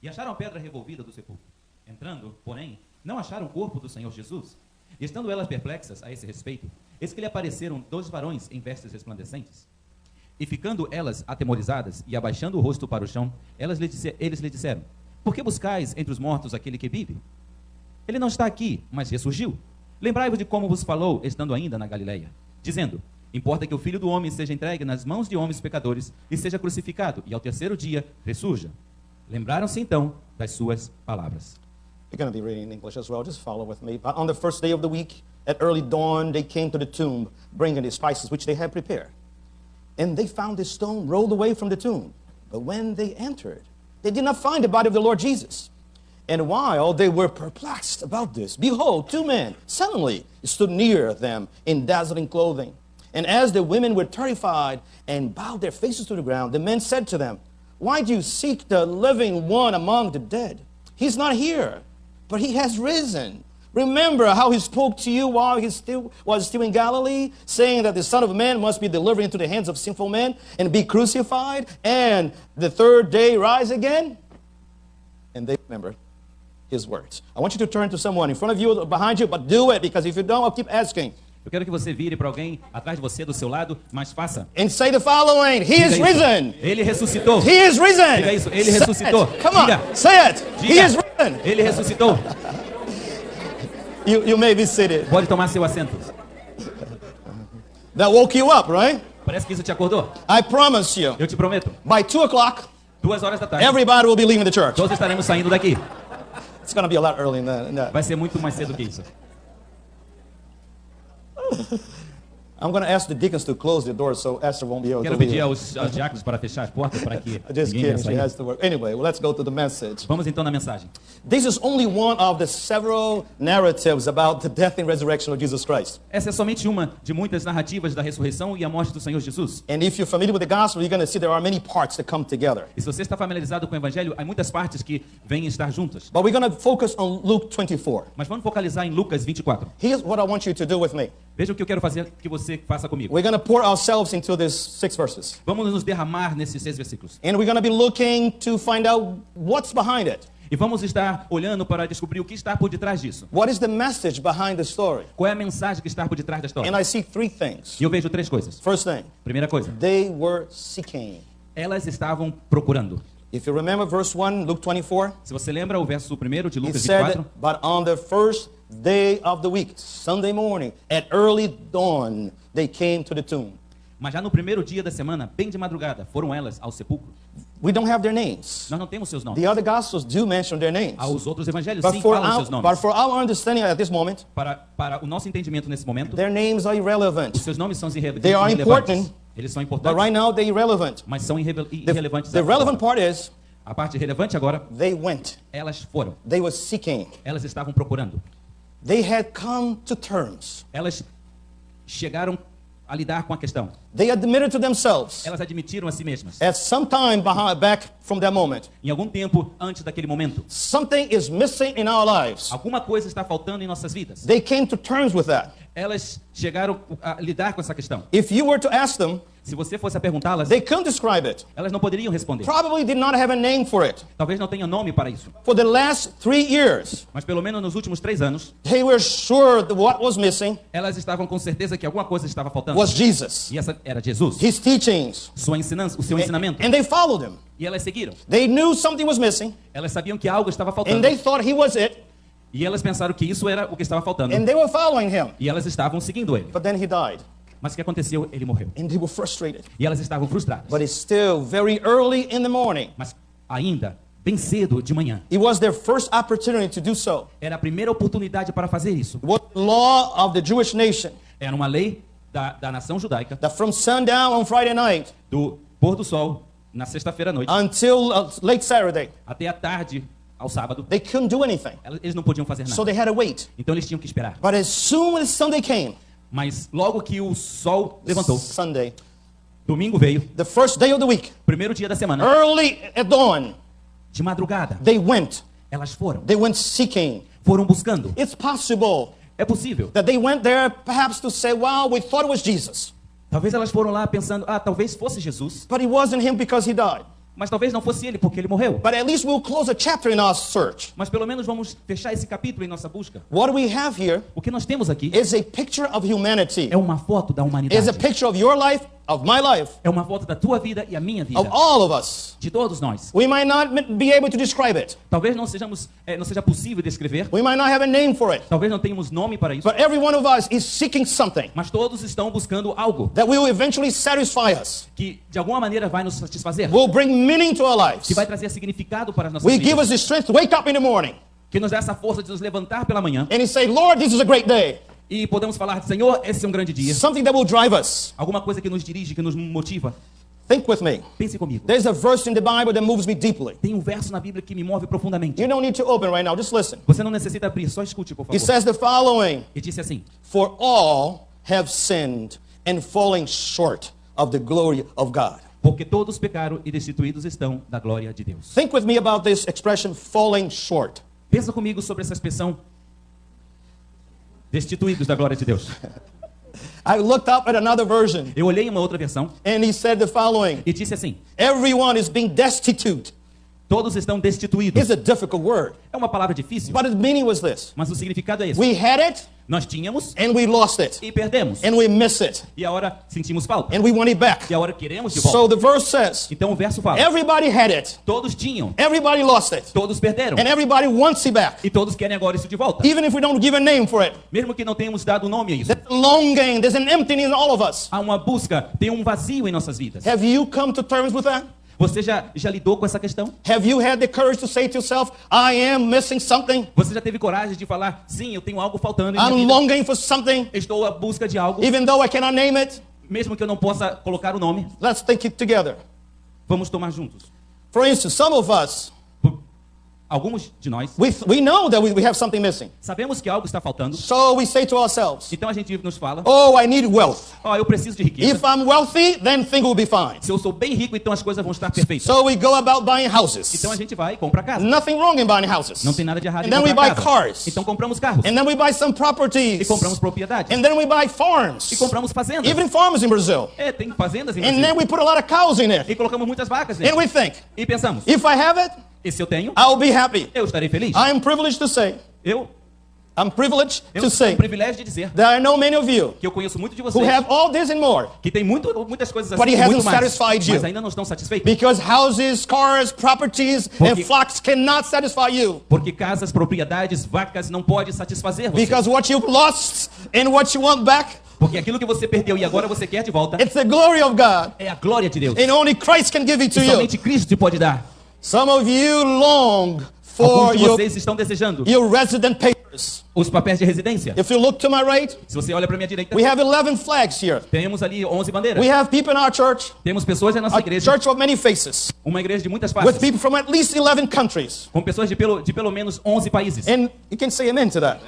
E acharam a pedra revolvida do sepulcro. Entrando, porém, não acharam o corpo do Senhor Jesus. E estando elas perplexas a esse respeito, eis que lhe apareceram 2 varões em vestes resplandecentes. E ficando elas atemorizadas e abaixando o rosto para o chão, eles lhe disseram: por que buscais entre os mortos aquele que vive? Ele não está aqui, mas ressurgiu. Lembrai-vos de como vos falou, estando ainda na Galileia, dizendo: importa que o Filho do Homem seja entregue nas mãos de homens pecadores e seja crucificado, e ao terceiro dia ressurja. Lembraram-se então das suas palavras. We're going to be reading in English as well. Just follow with me. On the first day of the week, at early dawn, they came to the tomb, bringing the spices which they had prepared. And they found the stone rolled away from the tomb. But when they entered, they did not find the body of the Lord Jesus. And while they were perplexed about this, behold, 2 men suddenly stood near them in dazzling clothing. And as the women were terrified and bowed their faces to the ground, the men said to them, why do you seek the living one among the dead? He's not here, but he has risen. Remember how he spoke to you while he was still in Galilee, saying that the Son of Man must be delivered into the hands of sinful men and be crucified, and the third day rise again? And they remembered his words. I want you to turn to someone in front of you or behind you, but do it, because if you don't, I'll keep asking. Eu quero que você vire para alguém atrás de você, do seu lado, mas faça. And say the following: He Diga is isso. risen. Ele ressuscitou. He is risen. Diga isso. Ele Say ressuscitou. it. Come on, Diga. say it. He Diga. is risen. Ele ressuscitou. You may be seated. Pode tomar seu assento. That woke you up, right? Parece que isso te acordou. I promise you, Eu te prometo. by 2 o'clock, 2 horas da tarde, everybody will be leaving the church. todos estaremos saindo daqui. It's going to be a lot earlier than that. Vai ser muito mais cedo que isso. I'm going to ask the deacons to close the door so Esther won't be able Quero to pedir leave. aos diáconos para fechar as portas para que Just ninguém venha kidding, she sair. has to work. Anyway, well, let's go to the message. Vamos então na mensagem. This is only one of the several narratives about the death and resurrection of Jesus Christ. Essa é somente uma de muitas narrativas da ressurreição e a morte do Senhor Jesus. And if you're familiar with the gospel, you're going to see there are many parts that come together. E se você está familiarizado com o Evangelho, há muitas partes que vêm estar juntas. But we're going to focus on Luke 24. Mas vamos focalizar em Lucas 24. Here's what I want you to do with me. Veja o que eu quero fazer que você faça comigo. We're going to pour ourselves into these 6 verses. Vamos nos derramar nesses 6 versículos. And we're going to be looking to find out what's behind it. E vamos estar olhando para descobrir o que está por detrás disso. What is the message behind the story? Qual é a mensagem que está por detrás da história? And I see 3 things. E eu vejo 3 coisas. First thing, Primeira coisa, they were seeking. elas estavam procurando. If you remember verse 1, Luke 24, Se você lembra o verso 1 de it Lucas said, 24, but on the first day of the week, Sunday morning, at early dawn, they came to the tomb. mas já no primeiro dia da semana, bem de madrugada, foram elas ao sepulcro. We don't have their names. Nós não temos seus nomes. The other gospels do mention their names. Aos outros evangelhos But sim for, falam seus but nomes. for our understanding at this moment, Para o nosso entendimento nesse momento, their names are irrelevant. os seus nomes são They are irrelevantes. important, Eles são but importantes, right now they're irrelevant. mas são The irrelevantes. relevant agora. part is A parte relevante agora, they went. elas foram. They were seeking. Elas estavam procurando. They had come to terms. Elas chegaram a lidar com a questão. They admitted to themselves Elas admitiram a si mesmas. at some time back from that moment, Em algum tempo antes daquele momento, something is missing in our lives. alguma coisa está faltando em nossas vidas. They came to terms with that. Elas chegaram a lidar com essa questão. If you were to ask them, Se você fosse a perguntá-las, they couldn't describe it. elas não poderiam responder. Probably did not have a name for it. Talvez não tenha nome para isso. For the last 3 years, Mas pelo menos nos últimos 3 anos, they were sure that what was missing elas estavam com certeza que alguma coisa estava faltando. was Jesus, E essa era Jesus. his teachings. O seu ensinamento. And they followed him. E elas seguiram. They knew something was missing, Elas sabiam que algo estava and faltando. they thought he was it, E elas pensaram que isso era o que estava faltando. and they were following him. E elas estavam seguindo ele. But then he died, Mas o que aconteceu? Ele morreu. and they were frustrated. E elas estavam frustradas. But it's still very early in the morning. Mas ainda, bem cedo de manhã, It was their first opportunity to do so. era a primeira oportunidade para fazer isso. It was the law of the Jewish nation Era uma lei da nação judaica, that from sundown on Friday night do pôr do sol na sexta-feira à noite until late Saturday, até a tarde ao sábado, they couldn't do anything. eles não podiam fazer So nada. they had to wait. Então eles tinham que esperar. But as soon as Sunday came, Mas logo que o sol levantou, Sunday, domingo veio, the first day of the week, primeiro dia da semana, early at dawn, de madrugada, they went. elas foram Seeking. foram buscando. It's possible É possível. that they went there perhaps to say, well, we thought it was Jesus, Talvez elas foram lá pensando, talvez fosse Jesus, but it wasn't him because he died. mas talvez não fosse ele porque ele morreu. But at least we'll close a chapter in our search. Mas pelo menos vamos fechar esse capítulo em nossa busca. What we have here O que nós temos aqui is a picture of humanity. é uma foto da It's a humanidade. picture of your life, of my life, É uma foto da tua vida e a minha vida. of all of us. De todos nós. We might not be able to describe it. Talvez não seja possível descrever. We might not have a name for it. Talvez não tenhamos nome para isso. But every one of us is seeking something Mas todos estão buscando algo that will eventually satisfy us, que de alguma maneira vai nos satisfazer. will bring meaning to our lives, Que vai trazer significado para as nossas will give us vidas. the strength to wake up in the morning Que nos dá essa força de nos levantar pela manhã. and say, Lord, this is a great day. E podemos falar, Senhor, esse é um grande dia. Something that will drive us. Alguma coisa que nos dirige, que nos motiva. Think with me. Pense comigo. There's a verse in the Bible that moves me deeply. Tem um verso na Bíblia que me move profundamente. You don't need to open right now, just listen. Você não necessita abrir, só escute, por favor. It says the following: E disse assim: For all have sinned and fallen short of the glory of God. porque todos pecaram e destituídos estão da glória de Deus. Think with me about this expression, falling short. Pensa comigo sobre essa expressão, destituídos da glória de Deus. I looked up at another version, Eu olhei em uma outra versão and he said the following: e disse assim: Everyone is being destitute. todos estão destituídos. It's a difficult word, É uma palavra difícil, but the meaning was this: mas o significado é esse. we had it, Nós tínhamos and we lost it, e perdemos. and we miss it, E agora sentimos falta. and we want it back. E agora queremos de So volta. the verse says, Então o verso fala: everybody had it, todos tinham, everybody lost it, todos perderam. and everybody wants it back. E todos querem agora isso de volta. Even if we don't give a name for it, Mesmo que não tenhamos dado nome a isso. there's a longing, there's an emptiness in all of us. Há uma busca, tem um vazio em nossas vidas. Have you come to terms with that? Você já lidou com essa questão? Have you had the courage to say to yourself, I am missing something? Você já teve coragem de falar, sim, eu tenho algo faltando em minha I'm vida. longing for something, Estou à busca de algo, even though I cannot name it. mesmo que eu não possa colocar o nome. Let's think it together. Vamos tomar juntos. For instance, some of us, Alguns de nós we know that we have something missing. sabemos que algo está faltando. So we say to ourselves, Então a gente nos fala, oh, I need wealth. eu preciso de riqueza. If I'm wealthy, then things will be fine. Se eu sou bem rico, então as coisas vão estar perfeitas. So we go about buying houses. Então a gente vai e compra casa. Nothing wrong in buying houses. Não tem nada de errado And em then we comprar buy casa. cars. Então compramos carros. And then we buy some E properties. compramos propriedades. And then we buy farms. E compramos fazendas. Even farms in Brazil. Tem fazendas em And then Brasil. we put a lot of cows in it. E colocamos muitas vacas And nele. we think, E pensamos, if I have it, e se eu tenho, I'll be happy. eu estarei feliz. I am privileged to say, Eu I'm privileged tenho to o say privilégio de dizer that I know many of you que eu conheço muito de who vocês have all this and more. que tem muitas coisas But assim he e muito hasn't mais, satisfied you. mas ainda não estão satisfeitos. Because houses, cars, properties, Porque- and flocks cannot satisfy you. Porque casas, propriedades, vacas não pode satisfazer você. Because what you've lost and what you want back, Porque aquilo que você perdeu e agora você quer de volta it's the glory of God. é a glória de Deus. And only Christ can give it to E you. somente Cristo te pode dar. Some of you long for Alguns de vocês estão desejando your resident papers. os papéis de residência. If you look to my right, Se você olha para minha direita, we have 11 flags here. temos ali 11 bandeiras. We have people in our church, Temos pessoas na nossa a igreja, church of many faces, uma igreja de muitas with faces, people from at least 11 countries. com pessoas de pelo menos 11 países. And you can say amen to that.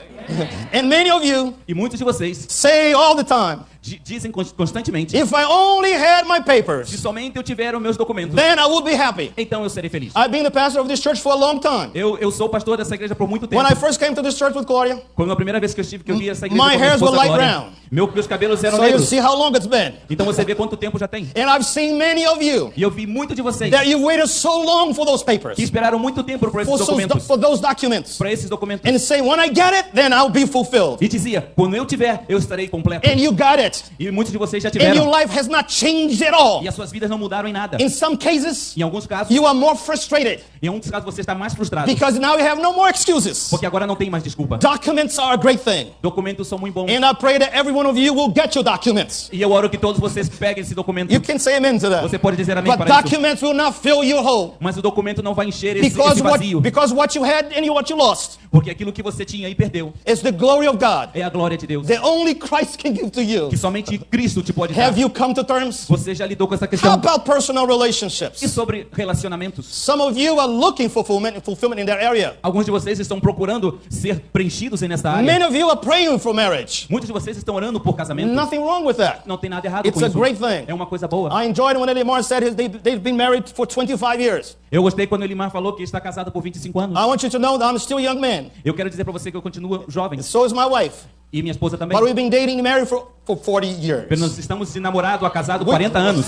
And many of you E muitos de vocês say all the time, dizem constantemente: if I only had my se papers, somente eu tiver os meus documentos, then I would be happy. então eu serei feliz. I've been the pastor of this church for a long time. Eu sou pastor dessa igreja por muito tempo. When I first came to this church with Gloria, Quando a primeira vez que eu vi essa igreja my com a minha hairs were esposa light Glória, brown. meus cabelos eram so you negros. see how long it's been. Então você vê quanto tempo já tem. And I've seen many of you E eu vi muito de vocês that you waited so long for those papers, que esperaram muito tempo por esses documentos. for those documents, Para esses documentos. and say, when I get it, then I'll be fulfilled. E dizia: quando eu tiver, eu estarei completo. And you got it. E muitos de vocês já And your tiveram. life has not changed at all. E as suas vidas não mudaram em nada. In some cases, Em alguns casos, you are more frustrated em alguns casos você está mais frustrado. because now you have no more excuses. Porque agora não tem mais desculpa. Documents are a great thing. Documentos são muito bons. And I pray that every one of you will get your documents. E eu oro que todos vocês peguem esse documento. You can say amen to that. Você pode dizer amém But para isso. documents will not fill your hole. Mas o documento não vai encher esse vazio. Because what you had and what you lost Porque aquilo que você tinha e perdeu is the glory of God é a glória de Deus. that only Christ can give to you. Que somente Cristo te pode dar. Have you come to terms? Você já lidou com essa How questão? about personal E relationships? sobre relacionamentos? Some of you are looking for fulfillment in that area. Alguns de vocês estão procurando ser preenchidos nessa área. Many of you are praying for marriage. Muitos de vocês estão orando por casamento. Nothing wrong with that. Não tem nada errado It's com a isso. great thing. É uma coisa boa. I enjoyed when Eddie Moore said they've been married for 25 years. Eu gostei quando o Elimar falou que está casado por 25 anos. I want you to know that I'm still a young man. Eu quero dizer para você que eu continuo jovem. So is my wife. E minha esposa também. But we've been dating and married for 40 years. Nós estamos de namorado a casado 40 anos.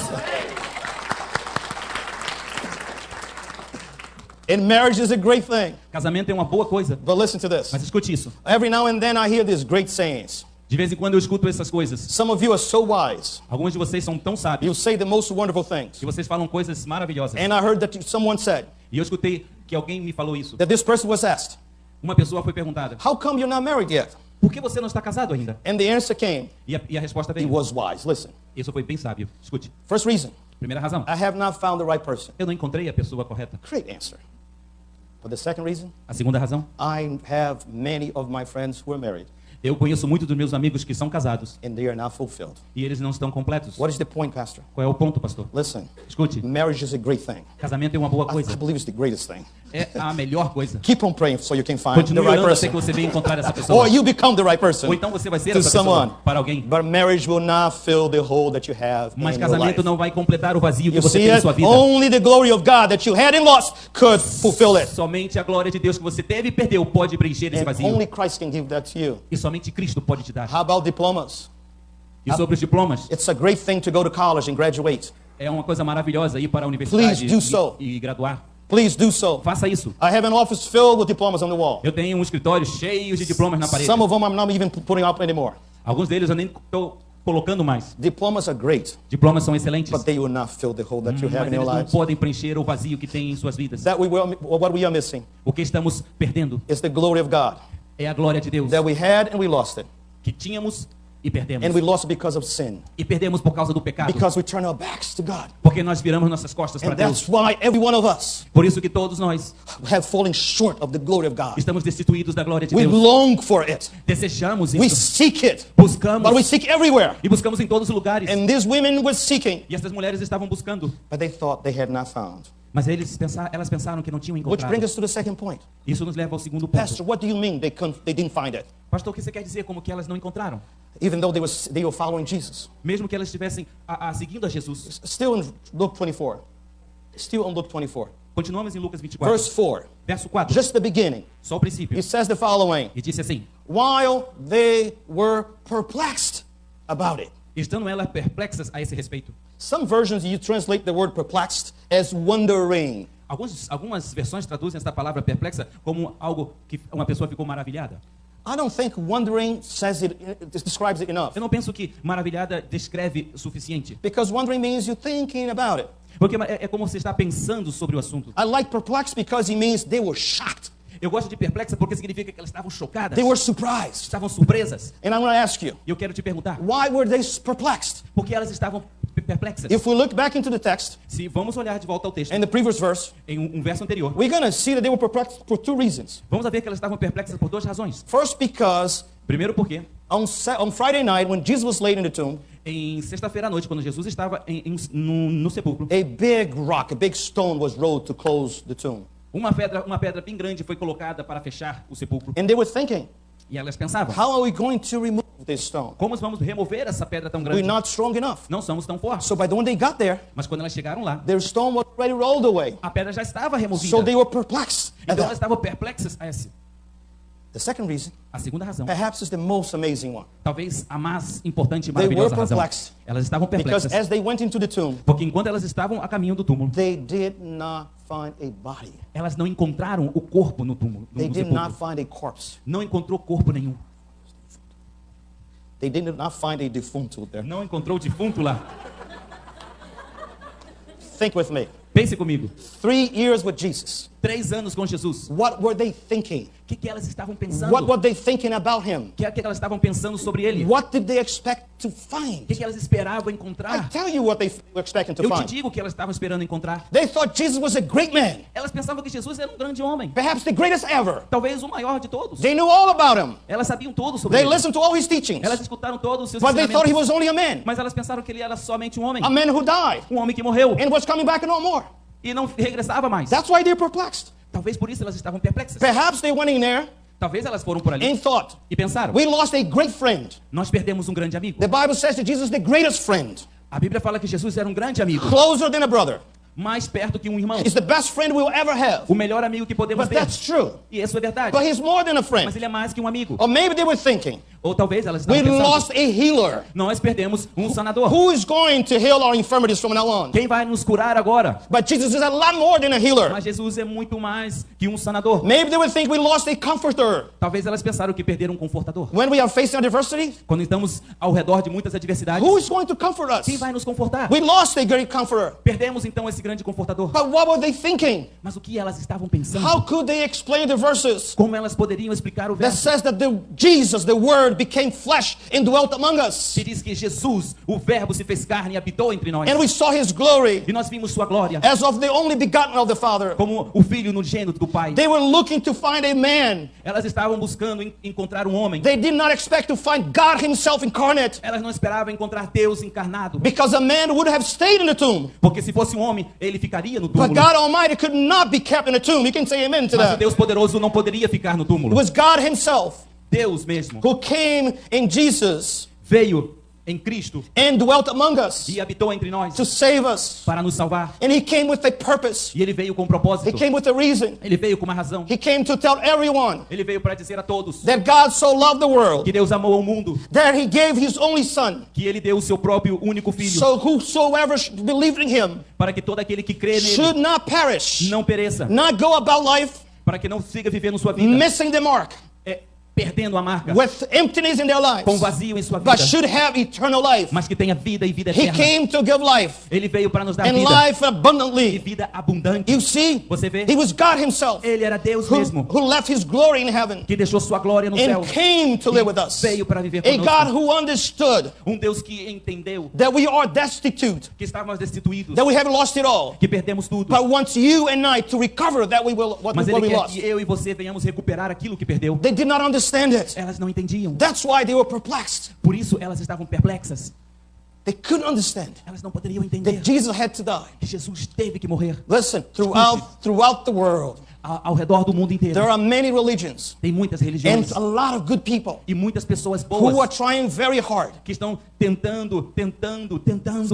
And marriage is a great thing. Casamento é uma boa coisa. But listen to this. Mas escute isso. Every now and then I hear these great sayings. De vez em quando eu escuto essas coisas. Some of you are so wise. Alguns de vocês são tão You sábios say the most wonderful things. que vocês falam coisas maravilhosas. And I heard that someone said E eu escutei que alguém me falou isso. that this person was asked, Uma pessoa foi perguntada: how come you're not married yet? por que você não está casado ainda? And the answer came, E a resposta he veio. was wise. Listen. Isso foi bem sábio. Escute. First reason, Primeira razão. I have not found the right person. Eu não encontrei a pessoa correta. Great answer. But the second reason, A segunda razão. I have many of my friends who are married Eu conheço muitos dos meus amigos que são casados and they are not fulfilled. e eles não estão completos. What is the point, Pastor? Qual é o ponto, pastor? Listen, Escute. marriage is a great thing. Casamento é uma boa I coisa. believe it's the greatest thing. É a melhor coisa. Keep on praying so you can find the Continue right orando até que person. você venha encontrar essa pessoa. Or you become the right person Ou então você vai ser to essa someone. pessoa para alguém. But marriage will not fill the hole that you have Mas in your casamento life. não vai completar o vazio que You você see tem em it? sua vida. Only the glory of God that you had and lost could fulfill it. Somente a glória de Deus que você teve e perdeu pode preencher esse And vazio. only Christ can give that to you. E somente Cristo pode te dar. How about diplomas? E sobre os diplomas, It's a great thing to go to college and graduate. é uma coisa maravilhosa ir para a universidade Please do so. e graduar. Please do so. Faça isso. I have an office filled with diplomas on the wall. Eu tenho um escritório cheio de diplomas na parede. Some of them I'm not even putting up anymore. Alguns deles eu nem estou colocando mais. Diplomas are great, Diplomas são excelentes, but they will not fill the hole that you have mas in your eles não lives. podem preencher o vazio que tem em suas vidas. What we are missing O que estamos perdendo is the glory of God é a glória de Deus that we had and we lost it. que tínhamos e perdemos. And we lost it because of sin. E perdemos por causa do pecado. Because we turn our backs to God. Porque nós viramos nossas costas para And Deus. that's why every one of us Por isso que todos nós have fallen short of the glory of God. estamos destituídos da glória de We Deus. long for it. Desejamos We isso. seek it. Buscamos. But we seek everywhere. E buscamos em todos os lugares. And these women were seeking, E essas mulheres estavam buscando. but they thought they had not found. Mas elas pensaram que não tinham Which encontrado. brings us to the second point. Isso nos leva ao segundo ponto. Pastor, what do you mean they didn't find it? Pastor, o que você quer dizer como que elas não encontraram? Even though they were following Jesus. Mesmo que elas estivessem seguindo a Jesus. Still in Luke 24. Still in Luke 24. Continuamos em Lucas 24. Verse 4. Verso 4. Just the beginning. Só o princípio. It says the following. E disse assim: While they were perplexed about it. estando elas perplexas a esse respeito. Some versions you translate the word perplexed as wondering. Algumas versões traduzem essa palavra perplexa como algo que uma pessoa ficou maravilhada. I don't think wondering describes it enough. Eu não penso que maravilhada descreve o suficiente. Because wondering means you're thinking about it. Porque é como você está pensando sobre o assunto. I like perplexed because it means they were shocked. Eu gosto de perplexa porque significa que elas estavam chocadas. They were surprised. Estavam surpresas. And I'm going to ask you, E eu quero te perguntar, why were they perplexed? por que elas estavam perplexas? If we look back into the text, Se vamos olhar de volta ao texto, in the previous verse, em um verso anterior, we're going to see that they were perplexed for two reasons. vamos ver que elas estavam perplexas por duas razões. First, because Primeiro porque, on Friday night, when Jesus was laid in the tomb, em sexta-feira à noite, quando Jesus estava no sepulcro, a big rock, a big stone was rolled to close the tomb. uma pedra bem grande foi colocada para fechar o sepulcro. And they were thinking, E elas pensavam, how are we going to remove this stone? como vamos remover essa pedra tão We're grande? not strong enough. Não somos tão fortes. So by the time they got there, Mas quando elas chegaram lá, their stone was already rolled away. a pedra já estava removida. So they were perplexed at Então elas that. estavam perplexas a essa. The second reason, A segunda razão, perhaps is the most amazing one. talvez a mais importante e They were maravilhosa razão. perplexed. Elas estavam Because perplexas. as they went into the tomb, Porque enquanto elas estavam a caminho do túmulo, they did not find a body. elas não encontraram o corpo no túmulo. They No did not sepulcro. find a corpse. Não encontrou corpo nenhum. They did not find a defunct there. Não encontrou o defunto lá. Think with me. Pense comigo. 3 years with Jesus. 3 anos com Jesus. What were they thinking? O que elas estavam pensando? What were they thinking about him? O que elas estavam pensando sobre ele? O What did they expect to find? que elas esperavam I encontrar? tell you what they were expecting to Eu te find. digo o que elas estavam esperando encontrar. They thought Jesus was a great man, Elas pensavam que Jesus era um grande homem. perhaps the greatest ever. Talvez o maior de todos. They knew all about him. Elas sabiam tudo sobre They ele. listened to all his teachings. Elas escutaram todos os seus But they thought he ensinamentos. was only a man, Mas elas pensaram que ele era somente um homem. a man who died Um homem que morreu and was coming back no more. e não regressava mais. That's why they're perplexed. Talvez por isso elas estavam perplexas. Perhaps they went in there Talvez elas foram por ali and thought, e pensaram, we lost a great friend. nós perdemos um grande amigo. The Bible says that Jesus is the greatest friend, A Bíblia fala que Jesus era um grande amigo. closer than a brother. Mais perto que um irmão. He's the best friend we'll ever have. O melhor amigo que podemos But ter. that's true. E isso é verdade. But he's more than a Mas friend. ele é mais que um amigo. Or maybe they were thinking, Ou talvez elas we estavam pensando, lost a healer. nós perdemos um sanador. Who is going to heal our infirmities from now on? Quem vai nos curar agora? But Jesus is a lot more than a healer. Mas Jesus é muito mais que um sanador. Maybe they would think we lost a comforter. Talvez elas pensaram que perderam um confortador. When we are facing adversity, Quando estamos ao redor de muitas adversidades, who is going to comfort us? quem vai nos confortar? We lost a great comforter. Perdemos então esse grande confortador. But what were they thinking? Mas o que elas estavam pensando? How could they explain the verses Como elas poderiam explicar o that verso? says that Jesus, the Word, became flesh and dwelt among us? Que diz que Jesus, o verbo, se fez carne e habitou entre nós. And we saw his glory E nós vimos sua glória as of the only begotten of the Father. como o filho unigênito do Pai. They were looking to find a man. Elas estavam buscando encontrar um homem. They did not expect to find God himself incarnate, Elas não esperavam encontrar Deus encarnado. because a man would have stayed in the tomb. Porque se fosse um homem, ele ficaria no But túmulo. God Almighty could not be kept in the tomb. You can say amen to Mas o that. Deus poderoso não poderia ficar no It túmulo. was God himself Deus mesmo who came in Jesus veio em Cristo and dwelt among us e habitou entre nós to save us. para nos salvar. And he came with a purpose. E ele veio com um He propósito. came with a reason. Ele veio com uma razão. He came to tell everyone Ele veio para dizer a todos that God so loved the world que Deus amou o mundo, that he gave his only son, que ele deu o seu próprio único filho, so whosoever believed in him para que todo aquele que crê should nele not perish, não pereça, not go about life para que não siga vivendo sua vida missing the mark, perdendo a marca, with emptiness in their com lives, vazio em sua but vida, should have eternal life. mas que tenha vida e vida He eterna. came to give life Ele veio para nos dar and vida life e abundantly. vida abundante. You see, Você vê? he was God himself Ele era Deus who mesmo, left his glory in heaven que deixou sua glória no céu. and came to live with us. Veio para viver A God conosco. who understood Um Deus que entendeu that we are destitute, que estávamos destituídos, that we have lost it all, que perdemos tudo. but wants you and I to recover that what Mas we Ele quer lost. que eu e você venhamos recuperar aquilo que perdeu. They did not understand it. Elas não entendiam. That's why they were perplexed. Por isso elas estavam perplexas. They couldn't understand Elas não poderiam entender that Jesus had to die. que Jesus teve que morrer. Listen, throughout the world, Ao redor do mundo inteiro there are many religions tem muitas and religiões a lot of good people e muitas pessoas who are boas trying very hard que estão tentando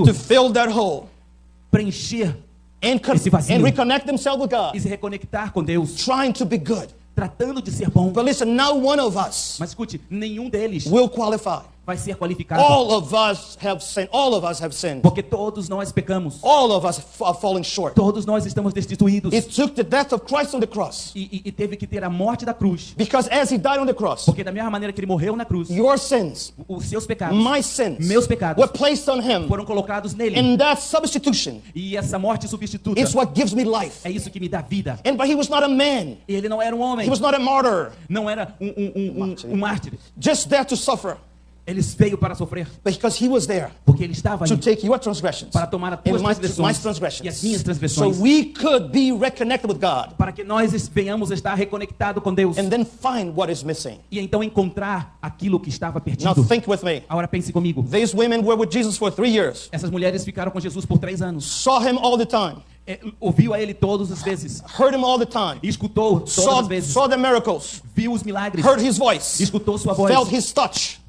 to fill that hole preencher and esse vazio reconnect themselves with God, e se reconectar com Deus, trying to be good. tratando de ser bom. But listen, not one of us Mas escute, nenhum deles will qualify. vai ser qualificado, All of us have sinned. All of us have sinned. porque todos nós pecamos. All of us are falling short. Todos nós estamos destituídos. It took the death of Christ on the cross, E teve que ter a morte da cruz. because as he died on the cross, Porque da mesma maneira que ele morreu na cruz, your sins, os seus pecados, my sins, meus pecados, were placed on him. foram colocados nele. And that substitution E essa morte substituta is what gives me life. é isso que me dá vida. But he was not a man. E ele não era um homem, He was not a martyr, não era um mártir. just there to suffer, Ele veio para sofrer, because he was there porque ele estava to ali take your transgressions para tomar as and tuas my transgressões transgressions, e as minhas so transgressões, we could be reconnected with God para que nós venhamos estar reconectados com Deus and then find what is missing. e então encontrar aquilo que estava Now perdido. think with me. Agora pense comigo. These women were with Jesus for 3 years, Essas mulheres ficaram com Jesus por 3 anos. saw him all the time, ouviu a ele todas as vezes, heard him all the time, e escutou todas as vezes, saw the miracles, viu os milagres, heard his voice, escutou sua voz, felt his touch,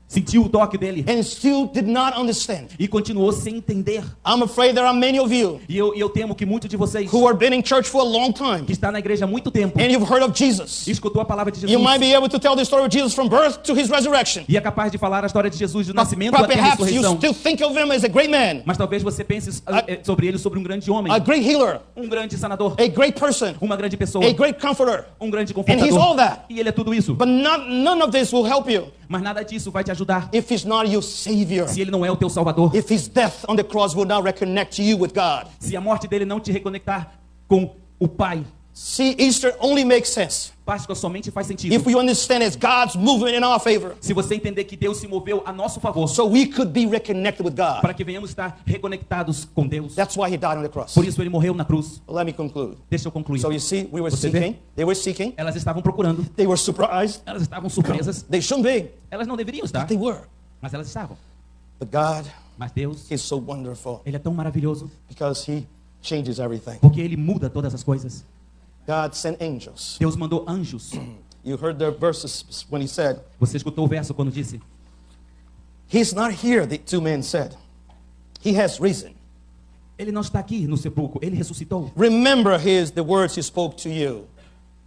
sentiu o toque dele and still did not understand. e continuou sem entender. I'm afraid there are many of you E eu temo que muitos de vocês who have been in church for a long time, que está na igreja há muito tempo and you've heard of Jesus. e escutou a palavra de You Jesus might be able to tell the story of Jesus from birth to his resurrection. e é capaz de falar a história de Jesus do But nascimento até a perhaps you ressurreição. still think of him as a great man, Mas talvez você pense sobre ele, sobre um grande homem, a great healer, um grande sanador, a great person, uma grande pessoa, a great comforter. um grande And he's all confortador. that. E ele é tudo isso. But none of this will help you Mas nada disso vai te ajudar if he's not your savior. se ele não é o teu salvador. If his death on the cross will not reconnect you with God. Se a morte dele não te reconectar com o Pai. See, Easter only makes sense Páscoa somente faz sentido if we understand it's God's movement in our favor, se você entender que Deus se moveu a nosso favor so we could be reconnected with God. para que venhamos estar reconectados com Deus. That's why he died on the cross. Por isso ele morreu na cruz. Let me conclude. Deixa eu concluir. So you see, we were Você vê? seeking, they were seeking, Elas estavam procurando, they were surprised, elas estavam surpresas. they shouldn't be, Elas não deveriam estar, but they were. mas elas estavam. But God Mas Deus, is so wonderful ele é tão maravilhoso because he changes everything. porque ele muda todas as coisas. God sent angels. Deus mandou anjos. You heard the verses when he said, Você escutou o verso quando disse: he's not here, the two men said. He has risen. ele não está aqui no sepulcro, ele ressuscitou. Remember the words he spoke to you.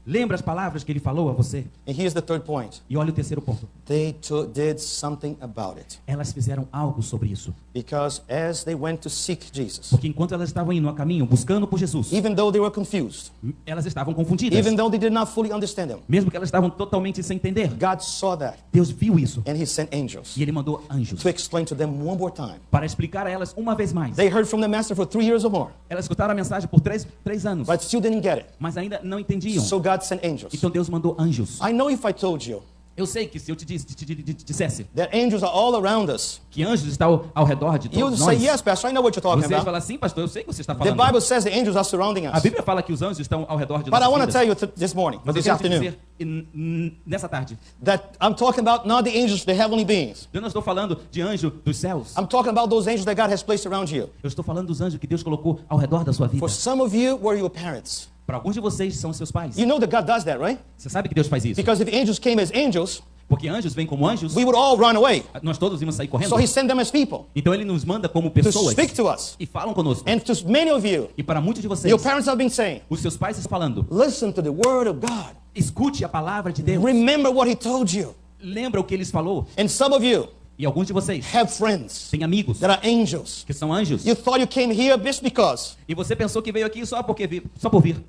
Lembra as palavras que ele falou a você? And here's the third point. E olha o terceiro ponto. They did something about it. Elas fizeram algo sobre isso. Because as they went to seek Jesus, Porque enquanto elas estavam indo a caminho, buscando por Jesus, even though they were confused, elas estavam confundidas. even though they did not fully understand him, Mesmo que elas estavam totalmente sem entender. God saw that Deus viu isso. and he sent angels E ele mandou anjos to explain to them one more time. para explicar a elas uma vez mais. They heard from the master for 3 years or more, Elas escutaram a mensagem por três anos, but still didn't get it. mas ainda não entendiam. So God sent angels. Então Deus mandou anjos. I know if I told you Eu sei que se eu te dissesse that angels are all around us, que anjos estão ao redor de you would todos say, nós, yes, Pastor, I know what you're talking você ia about. falar assim, pastor, eu sei o que você está The falando. Bible says the angels are surrounding A us. Bíblia fala que os anjos estão ao redor de But I want to nossas tell vidas. you this morning, or Mas eu this quero te afternoon, dizer nessa tarde, that I'm talking about not the angels, the heavenly beings. eu não estou falando de anjo dos céus. I'm talking about those angels that God has placed around you. Eu estou falando dos anjos que Deus colocou ao redor da sua vida. For some of you, were your parents. Para alguns de vocês são seus pais. You know that God does that, right? Você sabe que Deus faz isso. Because if angels came as angels, Porque anjos vêm como anjos, we would all run away. nós todos íamos sair correndo. So he sent them as people Então ele nos manda como to pessoas speak to us. e falam conosco. And to many of you, E para muitos de vocês, your parents have been saying, os seus pais estão falando: listen to the word of God. escute a palavra de Deus. Remember what he told you. Lembra o que eles falou? And some of you E alguns de vocês have friends têm amigos that are angels. que são anjos. You thought you came here just because. E você pensou que veio aqui só por vir.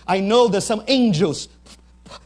I know that some angels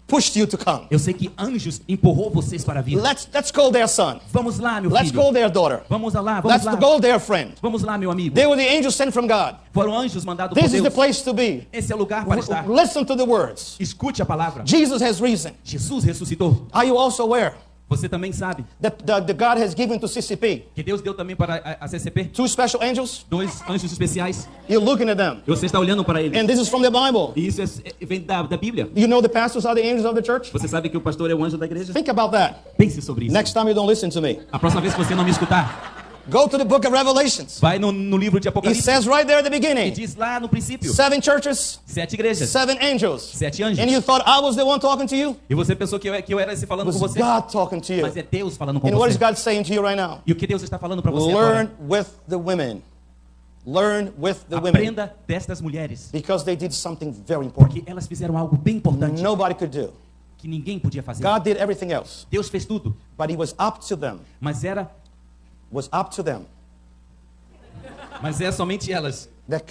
pushed you to come. Eu sei que anjos empurrou vocês para vir. Let's call their son. Vamos lá, meu Let's filho. call their daughter. Vamos lá, vamos Let's lá. call their friend. Vamos lá, meu amigo. They were the angels sent from God. Foram anjos mandados por This is the Deus. place to be. Esse é o lugar para estar. Listen to the words. Escute a palavra. Jesus has risen. Jesus ressuscitou. Are you also aware Você também sabe that the God has given to CCP que Deus deu também para a CCP 2 special angels? 2 anjos especiais. You're looking at them. E você está olhando para eles. And this is from the Bible. E isso vem da Bíblia. You know the pastors are the angels of the church? Você sabe que o pastor é o anjo da igreja? Think about that. Pense sobre isso. Next time you don't listen to me. A próxima vez que você não me escutar, Go to the book of Revelations. vai no livro de It Apocalipse. says right there at the E beginning, diz lá no princípio: 7 churches, 7 igrejas, 7 angels. 7 anjos. And you thought I was the one talking to you? E você pensou que eu era esse falando It com was você? God talking to you. Mas é Deus falando com And what is você. God saying to you right now? E o que Deus está falando para você Learn agora? with the women. Learn with the women. Aprenda destas mulheres. Because they did something very important. Porque elas fizeram algo bem importante Nobody could do. que ninguém podia fazer. God did everything else. Deus fez tudo, But it was up to them. mas é somente elas That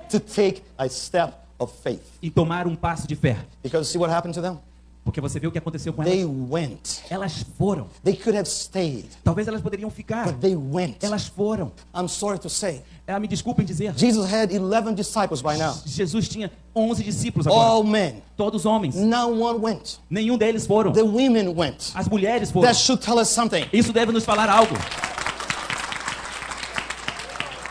to take a step of faith. em tomar um passo de fé. Because see what happened to them? Porque você viu o que aconteceu com They elas? went. Elas foram. They could have stayed. Talvez elas poderiam ficar. But they went. Elas foram. I'm sorry to say. Me desculpem dizer. Jesus had 11 disciples by now. Jesus tinha 11 discípulos agora. All men. Todos homens. Not one went. Nenhum deles foram. The women went. As mulheres foram. That should tell us something. Isso deve nos falar algo.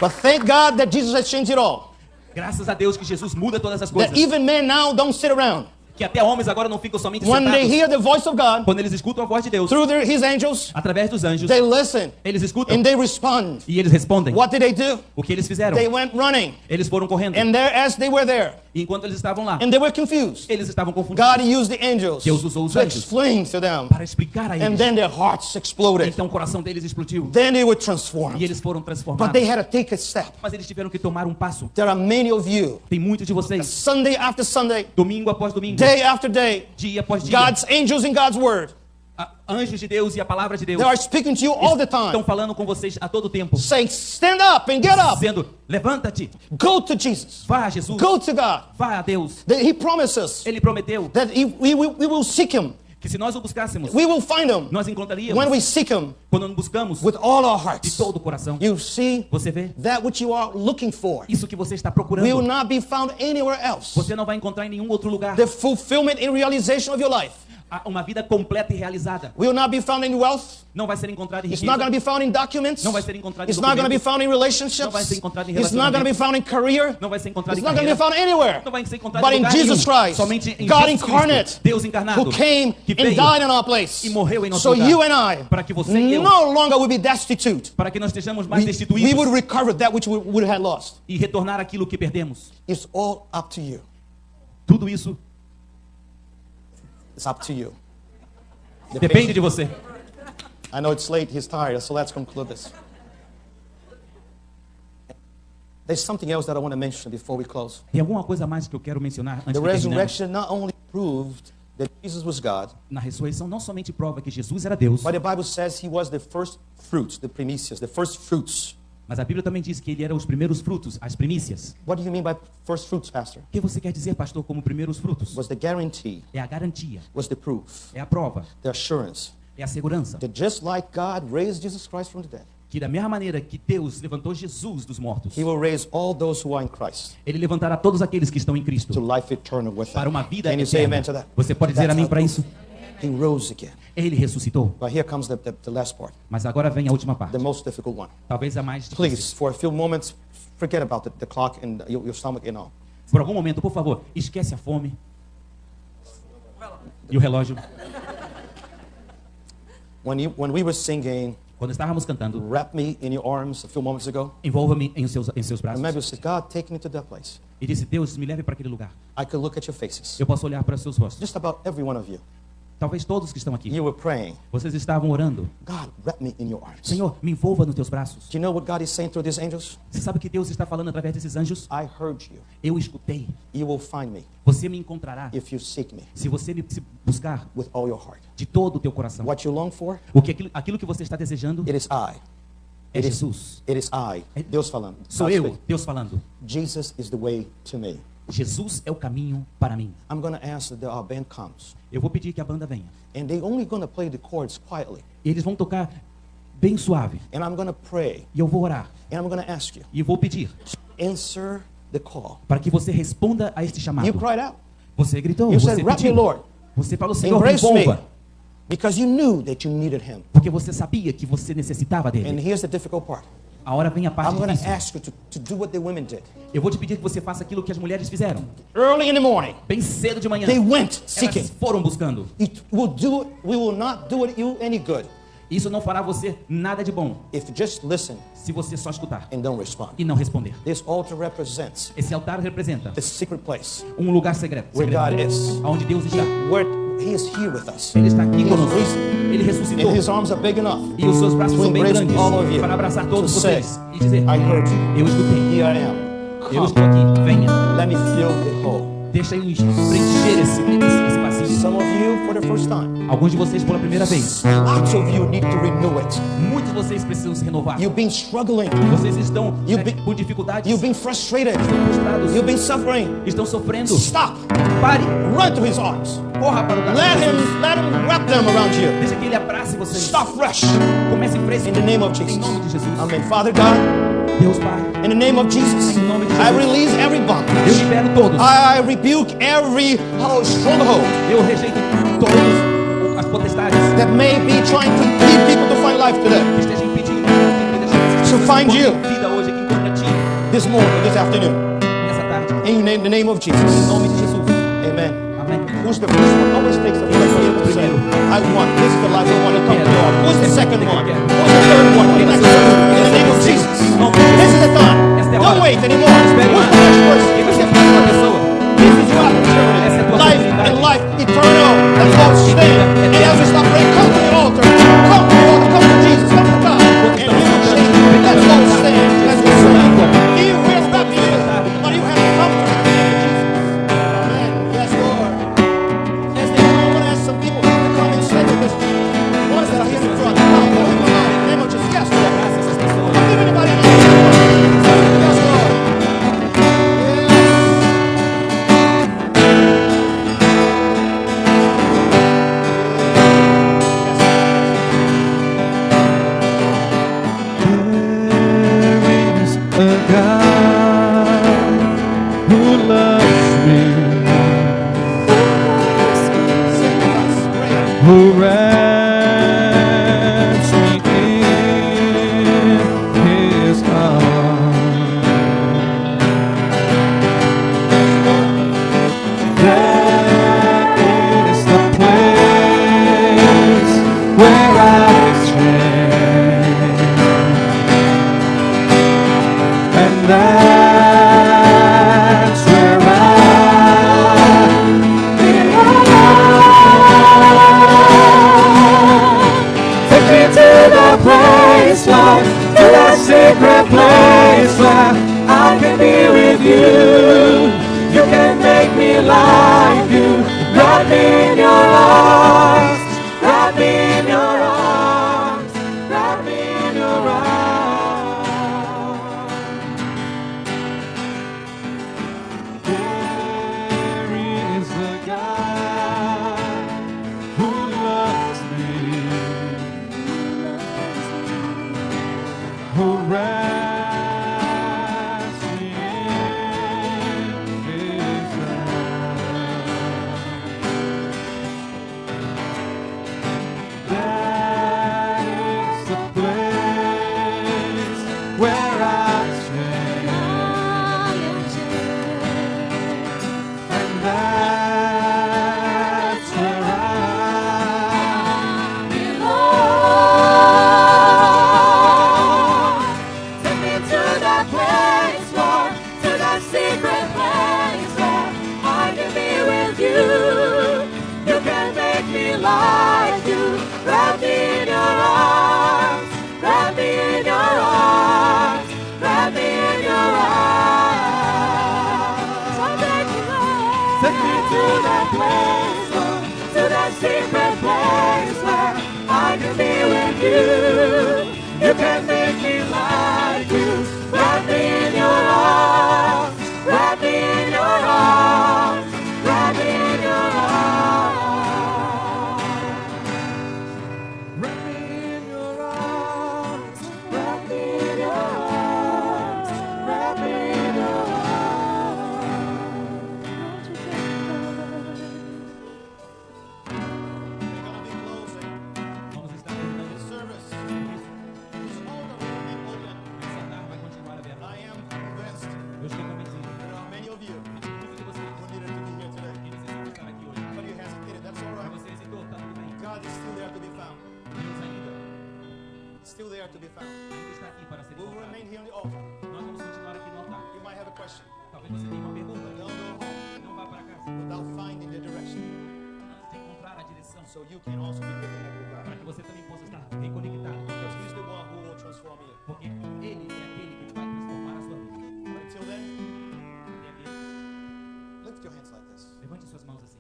But thank God that Jesus has changed it all. Graças a Deus que Jesus muda todas as coisas. That even men now don't sit around. Que até homens agora não ficam somente When they sentados. hear the voice of God Quando eles escutam a voz de Deus, through his angels, através dos anjos, they listen eles escutam and they respond. e eles respondem. What did they do? O que eles fizeram? They went running. Eles foram correndo. And there, as they were there, E enquanto eles estavam lá, and they were confused, eles estavam confundidos. God used the angels Deus usou os to anjos explain to them. para explicar a And eles. then their hearts exploded. Então o coração deles explodiu. Then they were E transformed. eles foram But transformados. they had to take a step. Mas eles tiveram que tomar um passo. There are many of you, Tem muitos de vocês, Sunday after Sunday, domingo após domingo, day after day, dia após dia, God's angels in God's word, anjos de Deus e a palavra de Deus they are speaking to you all the estão time, falando com vocês a todo tempo, saying, stand up and get up. dizendo, levanta-te, Go to Jesus. vá a Jesus, Go to God. vá a Deus. He promises Ele prometeu that we will seek Him. que se nós o buscássemos, We will find Him nós encontraríamos when we seek Him quando o buscamos with all our de hearts. todo o coração. You see, Você vê? that which you are looking for Isso que você está will procurando, not be found anywhere else. você não vai encontrar em nenhum outro lugar. The fulfillment and realization of your life Uma vida completa e realizada will not be found in wealth. não vai ser encontrada em It's not going to riqueza, be found in documents. não vai ser encontrada em It's not going to be documentos, found in não vai relationships. ser encontrada em It's not going to be relacionamento, found in career. não vai ser encontrada It's em not going to be carreira, found anywhere. não vai ser encontrada But em in lugar Jesus nenhum, Christ, somente em God Jesus incarnate, Cristo, Deus encarnado, who came que and veio died in our place. e morreu em nosso So lugar, you and I para que você e eu, no longer will be destitute. para que nós estejamos mais We destituídos would recover that which we would have lost. e retornar aquilo que perdemos. It's all up to you. Tudo isso It's up to you. depende de você. I know it's late, he's tired, so let's conclude this. There's something else that I want to mention before we close. Tem alguma coisa a mais que eu quero mencionar antes The de terminar? resurrection not only proved that Jesus was God, Na ressurreição não somente prova que Jesus era Deus, but the Bible says he was the first fruits, the primicias, the first fruits. mas a Bíblia também diz que ele era os primeiros frutos, as primícias. What do you mean by first fruits, Pastor? O que você quer dizer, pastor, como primeiros frutos? Was the guarantee, É a garantia, was the proof, é a prova, the assurance é a segurança. that just like God raised Jesus Christ from the dead, Que da mesma maneira que Deus levantou Jesus dos mortos, he will raise all those who are in Christ ele levantará todos aqueles que estão em to Cristo life eternal with para him. uma vida Can you say amen to eterna. that? Você pode dizer That's amém how para isso? He rose again. Ele ressuscitou. But here comes the last part, Mas agora vem a última parte, the most difficult one. talvez a mais difícil. Please, for a few moments, forget about the clock and your stomach and all. Por algum momento, por favor, esquece a fome e o relógio. When we were singing Quando estávamos cantando, Wrap Me in Your Arms a few moments ago, envolva-me em seus I braços. remember you said, God, take me to that place. E disse, Deus, me leve para aquele lugar. I could look at your faces. Eu posso olhar para seus rostos. Just about every one of you. Talvez todos que estão aqui. You were praying, Vocês estavam orando. God, wrap me in your arms. Do Senhor, me envolva nos teus braços. you know what God is saying through these angels? Você sabe que Deus está falando através desses anjos? I heard you. Eu escutei. You will find me Você me encontrará if you seek me se você me buscar with all your heart. de todo o teu coração. What you long for, Aquilo que você está desejando it is I. é It is, Jesus. it is I. Deus falando. Sou God eu, speaking. Deus falando. Jesus is the way to me. Jesus é o caminho para mim. I'm going to ask that our band comes. Eu vou pedir que a banda venha. And they're only going to play the chords quietly. E eles vão tocar bem suave. And I'm going to pray. E eu vou orar. And I'm going to ask you, E vou pedir answer the call. para que você responda a este chamado. You cried out. Você gritou, You você said, wrap me, pediu. Lord. Você falou, Senhor, me Embrace me. envolva. Because you knew that you needed him. Porque você sabia que você necessitava And dele. here's the difficult part. A hora vem a parte I'm going to difícil. ask you to do what the women did. Eu vou te pedir que você faça aquilo que as mulheres fizeram. Early in the morning, Bem cedo de manhã. they went seeking. Elas foram buscando. We will not do it you any good Isso não fará você nada de bom if you just listen se você só escutar and don't respond. e não responder. This altar represents Esse altar representa the secret place um lugar secreto, where God is. onde Deus está. Where He is here with us. Ele está aqui He is conosco. risen. Ele ressuscitou. And His arms are big enough E os seus braços to são bem embrace grandes all of you. para abraçar todos To say, vocês e dizer: I heard you. Eu escutei. Here I am. Eu estou aqui. Venha. Let me fill the hole. Deixa eu preencher esse vazio. Some of you for the first time. Alguns de vocês pela primeira vez. Lots of you need to renew it. Muitos de vocês precisam se renovar. You've been struggling. Vocês estão You've been- com dificuldades. You've been frustrated. Estão frustrados. You've been suffering. Estão sofrendo. Stop. Pare. Run to His arms. Corra para o braço Let de Jesus. him wrap them around you. Deixa que Ele abrace vocês. Start fresh. Comece fresco. In the name of Em Jesus. nome de Jesus. Amen. Father God, Deus Pai. in the name of Jesus, Em nome de I Jesus. release every Eu bondage. libero todos. I rebuke every stronghold Eu rejeito todas as potestades that may be trying to lead people to find life today, que estejam impedindo que deixar essas To pessoas find que you. encontrem vida hoje, que encontre a Ti this morning, this afternoon. nessa tarde. In the name of Em Jesus. nome de Jesus. Amen. Amém. Who's the first one? Always takes the first one to say, I want. This is the life I want to come to Lord. Who's the second one? Who's the third one? In the name of Jesus. This is the time. Don't wait anymore. Who's the next person? Who's the next person? This is your opportunity. Life and life eternal. Let's all stand. And as we stop praying, come to the altar. Come to the altar. Come to Jesus. Come to God. And we will change. Let's all stand. Let's all stand. He will not be you, but you have to come to the name of Jesus. Amen. Yes, Lord. Yes, they come. I want to ask some people to come and stand with us. Ones that are here in front. Come on, in the name of Jesus. Yes, Lord. Don't give anybody an opportunity. Yes, Lord. Who wraps me in his arms. That is the place where I stand, and that's where I place, Lord, to that secret place where I can be with you. You can make me like you. Wrap me in your arms. Wrap me in your arms. Wrap me in your arms. There is a God who loves me, who wraps me in his arms. That is the place where I stand, and that's where I belong. Take me to that place, Lord, to that secret place where I can be with you. You can make me like you. Wrap me in your arms. Wrap me in your arms. Wrap me in your arms. So take me, Lord. Take me to that place, Lord, to that secret place where I can be with you. You can make me like you. Wrap me in your arms. Wrap me in your arms. Wrap me in your arms. Wrap me in your arms. Wrap me in your arms. Wrap me in your We're going to be closing Vamos estar terminando this service. This altar will be open. esse altar vai continuar aberto. I am convinced Eu estou convencido. there are many of you Muitos de vocês who needed to be here today. que necessitam estar aqui hoje. But you hesitated. That's all Mas right. você hesitou, tá tudo bem. God is still there to be found. Deus ainda Still there to be found. está aqui para ser We will encontrado. remain here on the altar. Nós vamos continuar aqui no altar. You might have a question. Talvez você tenha uma pergunta. Don't go home Não vá para casa without finding the direction. antes de encontrar a direção, So you can also be reconnected with para God. que você também possa estar reconectado. Because He's the one who will transform you. Porque Ele é aquele que vai transformar a sua vida. But until then, Até aqui. lift your hands like this. Levante suas mãos assim.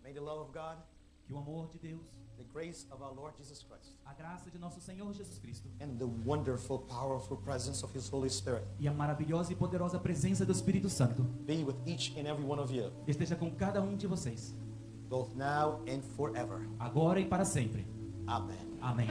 May the love of God, Que o amor de Deus, the grace of our Lord Jesus Christ, a graça de nosso Senhor Jesus Cristo and the wonderful, powerful presence of His Holy Spirit e a maravilhosa e poderosa presença do Espírito Santo be with each and every one of you, esteja com cada um de vocês, both now and forever. agora e para sempre. Amen. Amém.